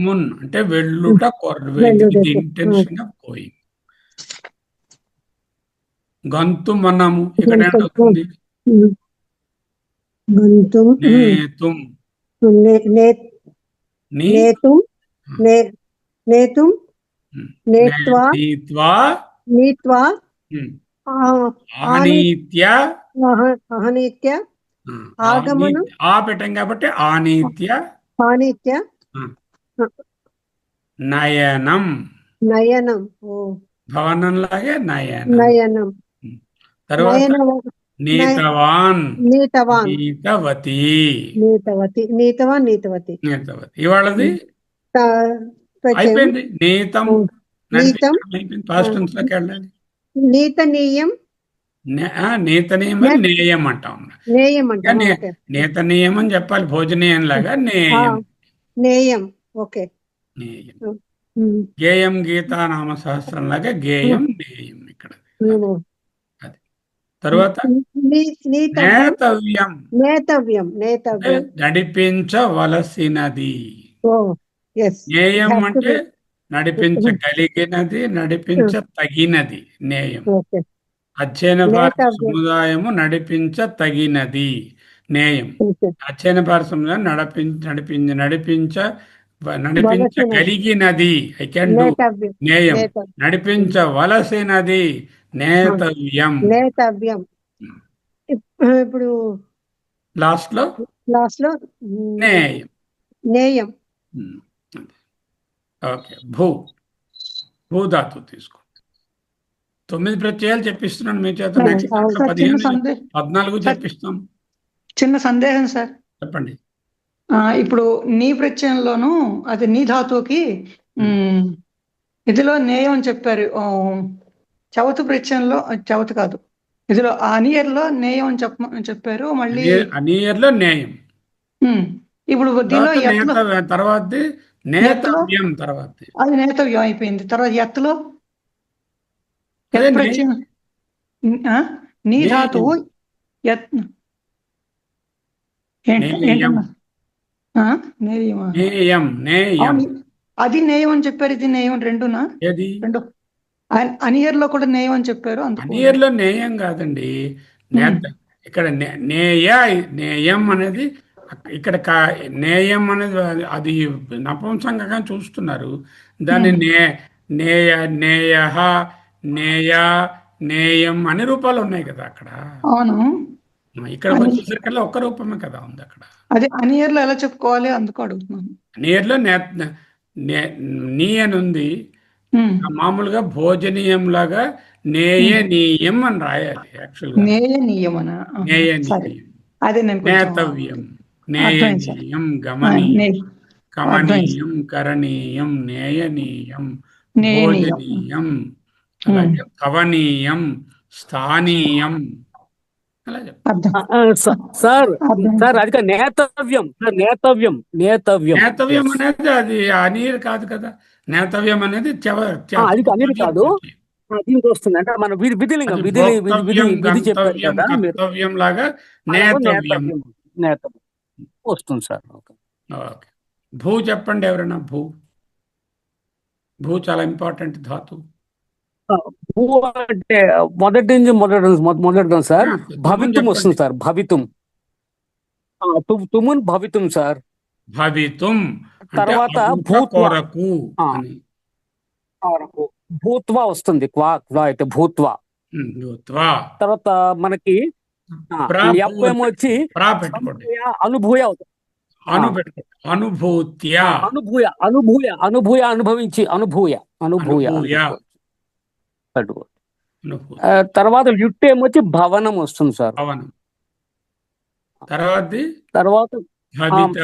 మున్ అంటే వెళ్ళుట, ఇంటెన్షన్ ఆఫ్ గోయింగ్. గంతుం అన్నాము, ఇక్కడ ఏంటవుతుంది? పెట్టాం కాబట్టి ఆనీత్య నయనం. భవనం లాగే నయనం. తర్వాత నీతవాన్, నీతవతి. ఇవాళది అయిపోయింది. నీతం పాస్ట్ టెన్స్ లోకి వెళ్ళాలి. నీతనీయం నేయం అంటాం. నీతనీయం అని చెప్పాలి, భోజనీయం లాగా నేయం. గేయం గీతా నామ సహస్రం లాగా గేయం నేయం ఇక్కడ. అది తర్వాత నేతవ్యం నడిపించవలసినది. నేయం అంటే నడిపించగలిగినది, నడిపించతగినది. నేయం అధ్యయన భారత సముదాయము నడిపించతగినది. నేయం అధ్యయన భారత సముదాయం నడిపించగలిగినది. I can do. నేయం నడిపించవలసినది. నేతవ్యం. ఇప్పుడు లాస్ట్ లో నేయం. ఓకే. భూధాతు తీసుకో. 9 ప్రత్యయాలు చెప్పిస్తున్నాను మీ చేత. 14 చెప్పిస్తాం. చిన్న సందేహం సార్, చెప్పండి. ఇప్పుడు నీ ప్రత్యయంలోను అది నీ ధాతువుకి ఇదిలో నేయం అని చెప్పారు. చవతు ప్రత్యయంలో చవతు కాదు, ఇదిలో అనియర్ లో నేయం అని చెప్పారు. మళ్ళీ అనియర్ లో నేయం. ఇప్పుడు దీనిలో తర్వాత నేతవ్యం, తర్వాత అది నేతవ్యం అయిపోయింది. తర్వాత ఎత్తులో ప్రత్యయం నీ ధాతువు అది నేయం అని చెప్పారు. ఇది నేయం రెండు. అనియర్ లో కూడా నేయం అని చెప్పారు. అనియర్ లో నేయం కాదండి, ఇక్కడ నేయం అనేది ఇక్కడ నేయం అనేది అది నపుంసకంగా చూస్తున్నారు. దాన్ని నేయ నేయ, నేయం అనే రూపాలు ఉన్నాయి కదా అక్కడ. అవును. ఇక్కడికి వచ్చేసరికల్లా ఒక్క రూపమే కదా ఉంది అక్కడ. అదే అనియర్లో ఎలా చెప్పుకోవాలి అందుకు అడుగుతున్నాను. నీరులో నీ అని ఉంది. మామూలుగా భోజనీయం లాగా నేయనీయం అని రాయాలి యాక్చువల్గా. నేయనీయమనా? సరే, నేయనీయం, అదే నేను కొంచెం నేతవ్యం, అర్థమైంది సార్. నేయనీయం, గమనీయం, అర్థమైంది. కమనీయం, కరణీయం, నేయనీయం, నేయనీయం. భోజనీయం, అలాగే కవనీయం, స్థానీయం, అలా చెప్పాలి. అర్థం. సార్ అర్థమైంది సార్ సార్. అది కాదు, నేతవ్యం సార్, నేతవ్యం నేతవ్యం నేతవ్యం Yes. అనేది అది అనీరు కాదు కదా. నేతవ్యం అనేది అది అనేది కాదు, దీనికి వస్తుంది అంటే మన విధిలింగం, విధి విధి విధి భోక్తవ్యం, విధి చెప్పారు గంతవ్యం, కదా మీరు, కర్తవ్యం లాగా అలాగే నేతవ్యం. నేతవ్యం వస్తుంది సార్. ఓకే. ఓకే. భూ చెప్పండి ఎవరైనా. భూ భూ చాలా ఇంపార్టెంట్ ధాతు. భూ అంటే మొదటిదాం సార్, భవితం వస్తుంది సార్, భవితం. తుమున్ భవితం సార్. భవితుం అంటే తర్వాత అగుట భూత్వ. కొరకు అని. భూత్వా వస్తుంది, క్వా క్వా అయితే భూత్వా. భూత్వా. తర్వాత మనకి యప్ ఏమో వచ్చి ప్రా పెట్టుకోండి. అనుభూయ అవుతుంది. పెట్టుకోండి. అనుభూత్య. అనుభూయ అనుభూయ అనుభూయ అనుభవించి అనుభూయ అనుభూయ అనుభూయ. పెట్టుకోండి. అనుభూతి. తర్వాత యుట్ ఏమొచ్చి భవనం వస్తుంది సార్. భవనం. తర్వాత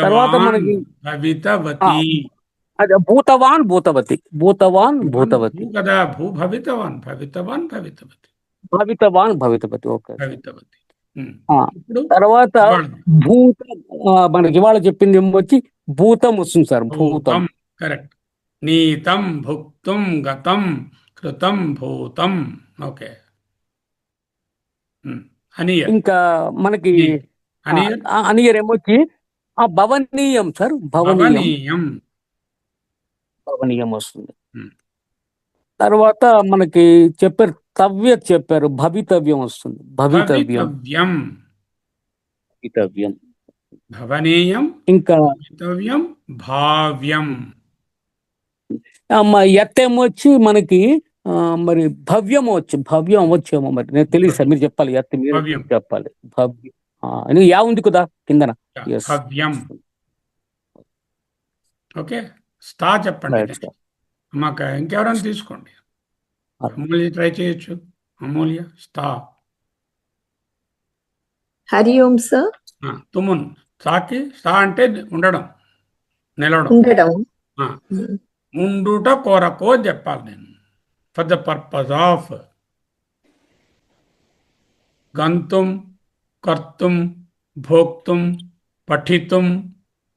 తర్వాత మనకి భవితవతి. అదే భూతవాన్ భూతవతి, భూతవాన్ భూతవతి, భూ కదా. భూ భవితవాన్, భవితవాన్ భవితవతి, భవితవాన్ భవితవతి. ఓకే. భవితవతి. ఇప్పుడు తర్వాత భూత, మనకి ఇవాళ చెప్పింది ఏమొచ్చి భూతం వస్తుంది సార్. భూతం కరెక్ట్. నీతం, భుక్తం, గతం, కృతం, భూతం. ఓకే. అనియర్. ఇంకా మనకి అనియర్. అనియర్ ఏమొచ్చి భవనీయం సార్. భవనీయం భవనీయం వస్తుంది. తర్వాత మనకి చెప్పారు చెప్పారు, భవితవ్యం వస్తుంది. భవితవ్యం భవితవ్యం భవనీయం, ఇంకా భవితవ్యం, భావ్యం. ఎత్తేమొచ్చి మనకి మరి భవ్యం భవ్యం వచ్చేమో, మరి నేను తెలియదు సార్, మీరు చెప్పాలి. ఎత్త మీరు భవ్యం. చెప్పాలి. భవ్యం యా ఉంది కదా కిందన. Yes. భవ్యం. ఓకే. స్థా చెప్పండి. Right, sir. మాకు ఇంకెవరైనా తీసుకోండి. అమూల్య ట్రై చేయొచ్చు. అమూల్య. స్థా. హరి ఓం సార్. తుమున్. స్థాకి స్థా అంటే ఉండడం, నిలవడం, ఉండడం. ఉండుట కొరకు అని చెప్పాలి నేను. For the purpose of. గంతుం, కర్తుం, భోక్తుం, పఠితుం,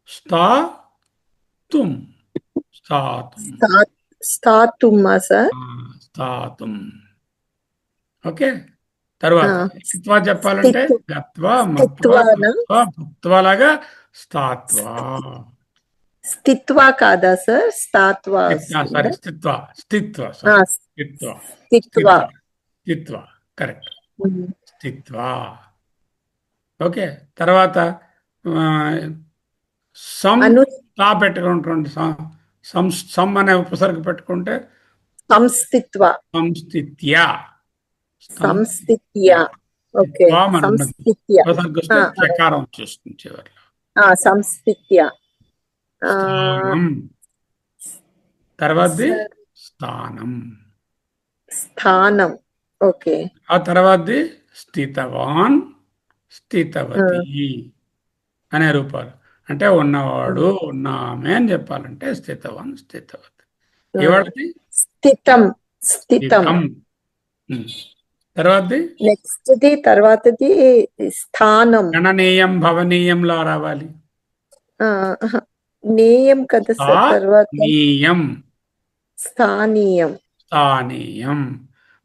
స్థాతుం. స్థాతుమ్మా సార్. స్థాతుం. ఓకే. తర్వాత స్థిత్వా చెప్పాలంటే గత్వా, మత్వా, భుక్త్వా, భుక్త్వా లాగా స్థాత్వా. స్థిత్వా కాదా సార్? స్థాత్వా. సారీ, స్థిత్వా. స్థిత్వా. స్థిత్వా. స్థిత్వా. స్థిత్వా. కరెక్ట్. స్థిత్వా. ఓకే. తర్వాత తా పెట్టుకుంటుంటే సం అనే ఉపసర్గ పెట్టుకుంటే సంస్థిత్వా. సంస్థిత్య. సంస్థిత్య. ఓకే. సంస్థిత్య. ఉపసర్గ వస్తే చకారం వచ్చేస్తుంది చివరిలో. సంస్థిత్య. తర్వాత స్థానం. స్థానం. ఓకే. ఆ తర్వాత స్థితవాన్, స్థితవతి అనే రూపాలు. అంటే ఉన్నవాడు, ఉన్నామే అని చెప్పాలంటే స్థితవాన్, స్థితవతి. ఇవాళది స్థితం. స్థితం. తర్వాతది నెక్స్ట్ ది తర్వాతది స్థానం. గణనీయం, భవనీయంలో రావాలి. నేయం కదా సార్. తర్వాత నీయం, స్థానీయం. స్థానీయం.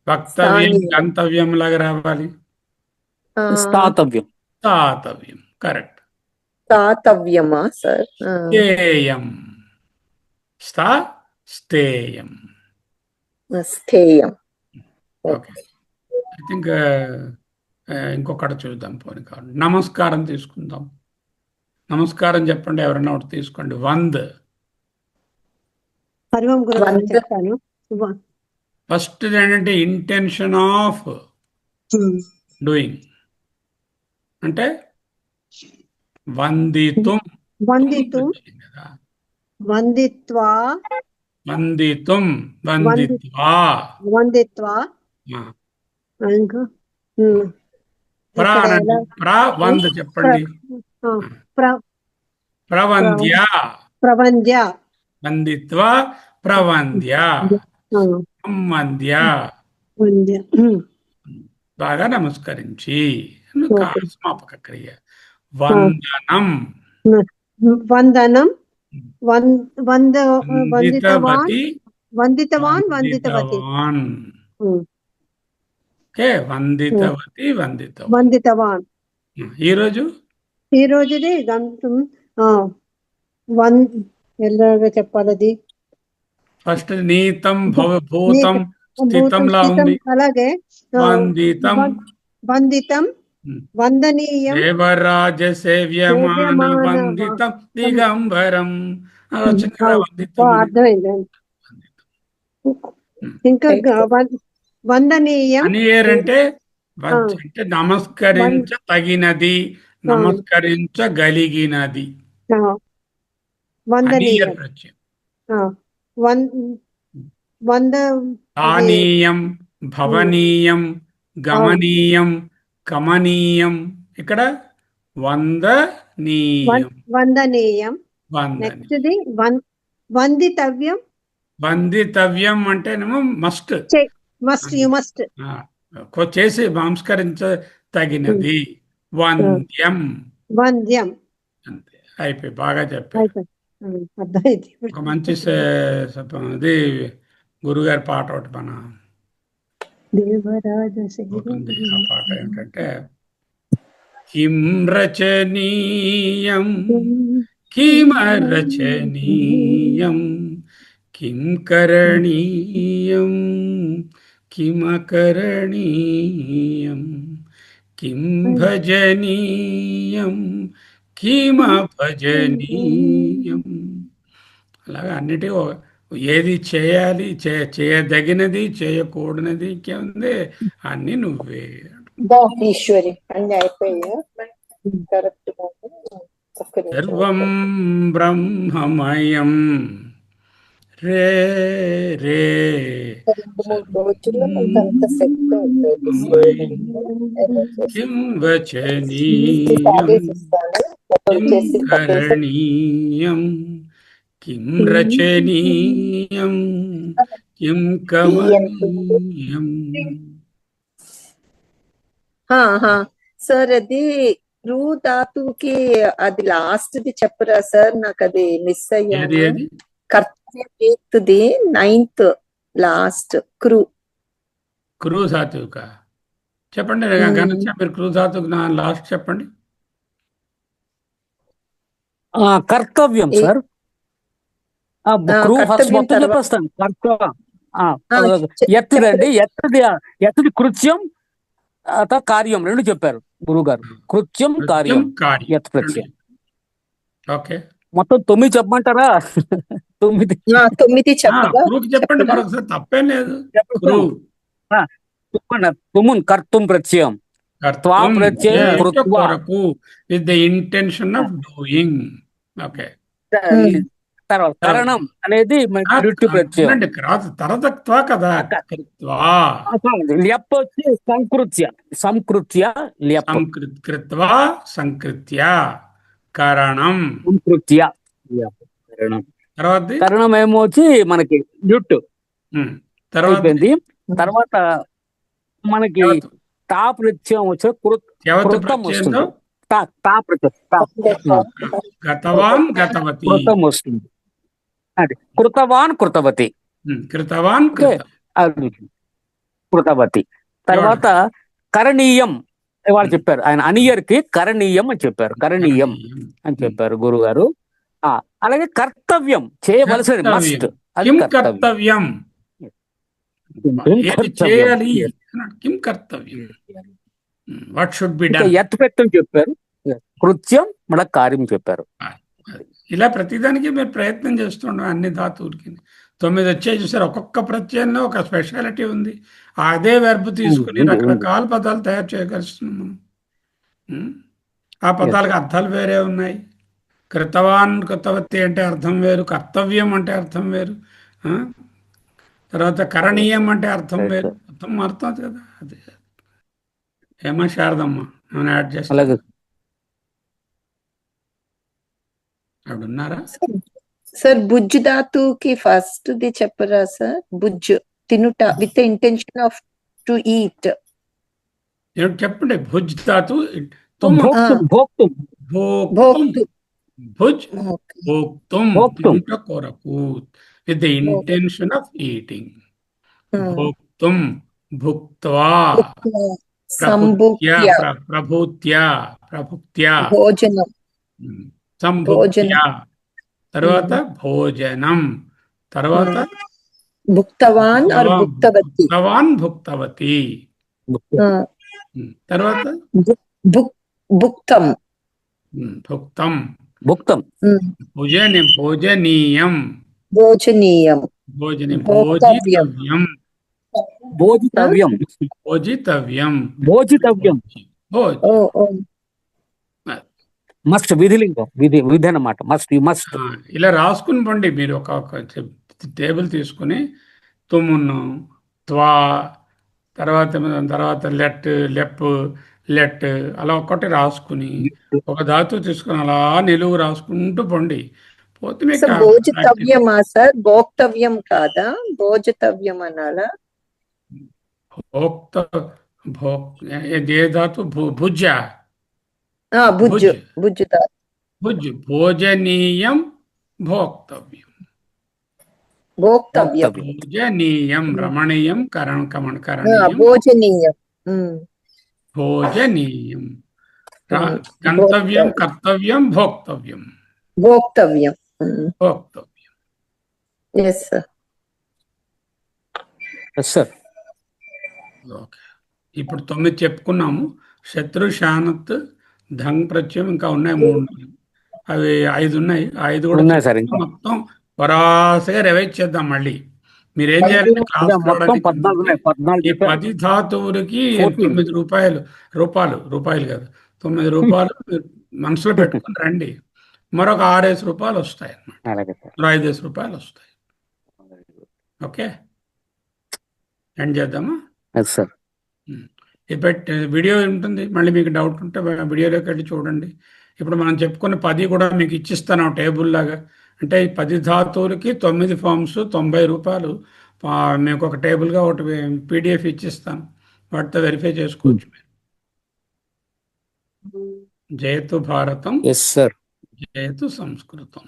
వక్తవ్యం, గంతవ్యం లాగా రావాలి. స్థాతవ్యం. స్థాతవ్యం. కరెక్ట్. స్థాతవ్యమా సార్? స్థేయం. స్థేయం. స్థేయం. ఓకే. ఐ థింక్ ఇంకొకటి చూద్దాం. పోనీ కావాలి. నమస్కారం తీసుకుందాం. నమస్కారం చెప్పండి. ఎవరైనా ఒకటి తీసుకోండి. వంద్. సర్వం గురువు చెప్తాను. ఫస్ట్ ఏంటంటే ఇంటెన్షన్ ఆఫ్ డూయింగ్, అంటే వందితుం వందితుం వచ్చింది కదా, వందిత్వా వందితుం వందిత్వా. వందిత్వా ఆ, ఇంకా ప్ర ఇక్కడ అనండి, ఎలా ప్ర వంద చెప్పండి. ఆ, ప్ర- ప్రవంద్య, ప్రవంద్య వందిత్వ ప్రవంద్య, ఆ, సంవంద్య, వంద్య బాగా నమస్కరించి, ఓకే. సమాపక క్రియ. వందనం, వందనం వందితవాన్ వందితవతి, వందితవాన్ వందితవతి వందితవాన్. ఓకే, వందితవతి వందితవాన్. వందితవాన్ ఈరోజు ఈ రోజుది గంతం వన్ ఎలాగా చెప్పాలి అది ఫస్ట్ నీతం భూతం స్థితంలా ఉంది. అలాగే వందితం వందితం వందనీయం దేవరాజ సేవ్యమాన వందితం దిగంబరం. అర్థమైంది. ఇంకా వందనీయం అని అంటే అంటే నమస్కరించదగినది, నమస్కరించగలిగినది. వందనీయం దానీయం, భవనీయం, గమనీయం, కమనీయం. ఇక్కడ వందనీయం, వందనీయం. Next the వందితవ్యం. వందితవ్యం అంటేనేమో మస్ట్, మస్ట్ యు మస్ట్ చేసి నమస్కరించదగినది. వంద్యం, వంద్యం అంతే, అయిపోయి. బాగా చెప్పారు. అర్థమైంది. ఒక మంచి ఇది గురుగారి పాట ఒకటి మన దేవరాజ ఉంటుంది. ఆ పాట ఏంటంటే కిం రచనీయం కిమరచనీయం కిం కరణీయం కిమకరణీయం కిం భజనీయం కిమభజనీయం. అలాగా అన్నిటి ఏది చేయాలి, చేయదగినది, చేయకూడనిది ఇంకేముంది, అన్ని నువ్వే. ఈశ్వరి అన్ని అయిపోయా కరెక్ట్. సర్వం బ్రహ్మమయం రే రే రోజుల్లో కొంత సెట్ కిం వచనీయం కిం కరణీయం కిం రచనీయం కిం కమనీయం. సార్ అది రూ ధాతుకి అది లాస్ట్ ది చెప్పరా సార్, నాకు అది మిస్ అయ్యాను. కర్తవ్యది 9th లాస్ట్ క్రూ ధాతువుక చెప్పండి. మీరు క్రూ ధాతుకు లాస్ట్ చెప్పండి. కర్తవ్యం సార్. మొత్తం చెప్పేస్తాను. ఎత్తుదండి, ఎత్తుది కృత్యం కార్యం రెండు చెప్పారు గురువు గారు. కృత్యం కార్యం ఎత్ ప్రత్యయం. ఓకే, మొత్తం 9 చెప్పమంటారా? 9 చెప్పండి మరొకసారి, తప్పేం లేదు. తుమున్ కర్తుం ప్రత్యయం, త్వం ప్రత్యయం కొరకు with the intention of doing. Okay, తర్వాత కరణం అనేది ప్రత్యయం. తర్వాత కదా, ల్యప్ వచ్చి సంకృత్య, సంకృత్య ల్యప్, సంకృత్య కరణం, సంకృత్య కరణం. తర్వాత కరణం ఏమో వచ్చి మనకి ల్యుట్ అయిపోయింది. తర్వాత మనకి తా ప్రత్యయం వచ్చే కృతం వస్తుంది. గతవాన్ గతవతి, కృతం వస్తుంది. అది కృతవాన్ కృతవతి, కృతవాన్ కృతవతి. తర్వాత కరణీయం వాళ్ళు చెప్పారు. ఆయన అనియర్కి కరణీయం అని చెప్పారు. కరణీయం అని చెప్పారు గురువు గారు. అలాగే కర్తవ్యం, చేయవలసినది మస్ట్. అది కర్తవ్యం, చేయాలి. కిం కర్తవ్యం, వాట్ షుడ్ బి డన్. ఎత్తు పెట్టం చెప్పారు, కృత్యం మన కార్యం చెప్పారు. ఇలా ప్రతిదానికి మీరు ప్రయత్నం చేస్తుండే అన్ని ధాతువులకి. 9 వచ్చాయి చూసారు. ఒక్కొక్క ప్రత్యయంలో ఒక స్పెషాలిటీ ఉంది. అదే వెర్బ్ తీసుకుని ఉంది, ఉంది. రకరకాల పదాలు తయారు చేయగలుగుతున్నాం మనం. ఆ పదాలకు అర్థాలు వేరే ఉన్నాయి. కృతవాన్ కృతవతి అంటే అర్థం వేరు, కర్తవ్యం అంటే అర్థం వేరు, ఆ? తర్వాత కరణీయం అంటే అర్థం వేరు. అర్థం మారుతుంది కదా. అది ఏమో శారదమ్మ ఏమైనా యాడ్ చేస్తా? అలాగే అక్కడ ఉన్నారా? సార్ బుజ్జు ధాతువుకి ఫస్ట్ ది చెప్పరా సార్? బుజ్జు తినుట with intention of to eat. ఏమిటి చెప్పండి. భుజ్ ధాతు తుమ్ భోక్తుం భోక్తుం భోక్తుం భుజ్ Okay. భోక్తుం భోక్తుం. తినుట కొరకు with the intention of eating. Hmm. భోక్తుం భుక్త్వా సంభుక్య ప్రభూత్యా ప్రభుక్త్యా భోజనం సంభుక్త్యా తర్వాత భోజనం తర్వాత భుక్తవాన్ ఆర్ భుక్తవతి. భుక్తవాన్ భుక్తవతి తర్వాత భుక్తం భుక్తం భుక్తం భోజనీయం భోజనీయం భోజితవ్యం భోజితవ్యం భోజితవ్యం భోజితవ్యం భోజ్ ఓ ఓ మస్ట్ విధిలింగం విధి అన్నమాట. Must you must. ఇలా రాసుకుని పండి. మీరు ఒక టేబుల్ తీసుకుని తుమ్మును త్వా తర్వాత లెట్ లెప్ లెట్ అలా ఒక్కటి రాసుకుని ఒక ధాతువు తీసుకుని అలా నిలువు రాసుకుంటూ పండి. పోతే మీకు సార్ భోజితవ్యమా సార్? భోక్తవ్యం కాదా? భోజితవ్యం అనాలా? భోక్త ఏ ధాతు భుజ బుజ్జు బుజ్జు ధాతు. భుజ్ భోజనీయం భోక్తవ్యం భోక్తవ్యం భోజనీయం రమణీయం కరణీయం భోజనీయం. భోజనీయం గంతవ్యం కర్తవ్యం భోక్తవ్యం భోక్తవ్యం. భోక్తవ్యం. Yes sir. Sir okay. ఇప్పుడు 9 చెప్పుకున్నాము. శత్రు శానత్ ధంగ్ ప్రత్యయం ఇంకా ఉన్నాయి 3. అవి 5 ఉన్నాయి. 5 కూడా ఉన్నాయి సార్ ఇంకా. మొత్తం వరాసగా రివైజ్ చేద్దాం. మళ్ళీ మీరేం చేయాలంటే క్లాస్ మొత్తం 14 ఉన్నాయి. 14 ఈ 10 ధాతువులకి 9 రూపాయలు కాదు 9 రూపాయలు మీరు మనసులో పెట్టుకుని రండి. మరొక 6 రూపాయలు వస్తాయి అన్నమాట. అలాగే సార్. మరో 5 రూపాయలు వస్తాయి. ఓకే, ఎండ్ చేద్దామా? Yes sir. వీడియో ఉంటుంది. మళ్ళీ మీకు డౌట్ ఉంటే వీడియోలోకి వెళ్ళి చూడండి. ఇప్పుడు మనం చెప్పుకున్న 10 కూడా మీకు ఇచ్చిస్తాను టేబుల్ లాగా. అంటే ఈ 10 ధాతువులకి 9 ఫామ్స్ 90 రూపాయలు మీకు ఒక టేబుల్గా ఒకటి PDF ఇచ్చిస్తాను. వాటితో వెరిఫై చేసుకోవచ్చు మీరు. జయతు భారతం ఎస్ సార్. జయతు సంస్కృతం.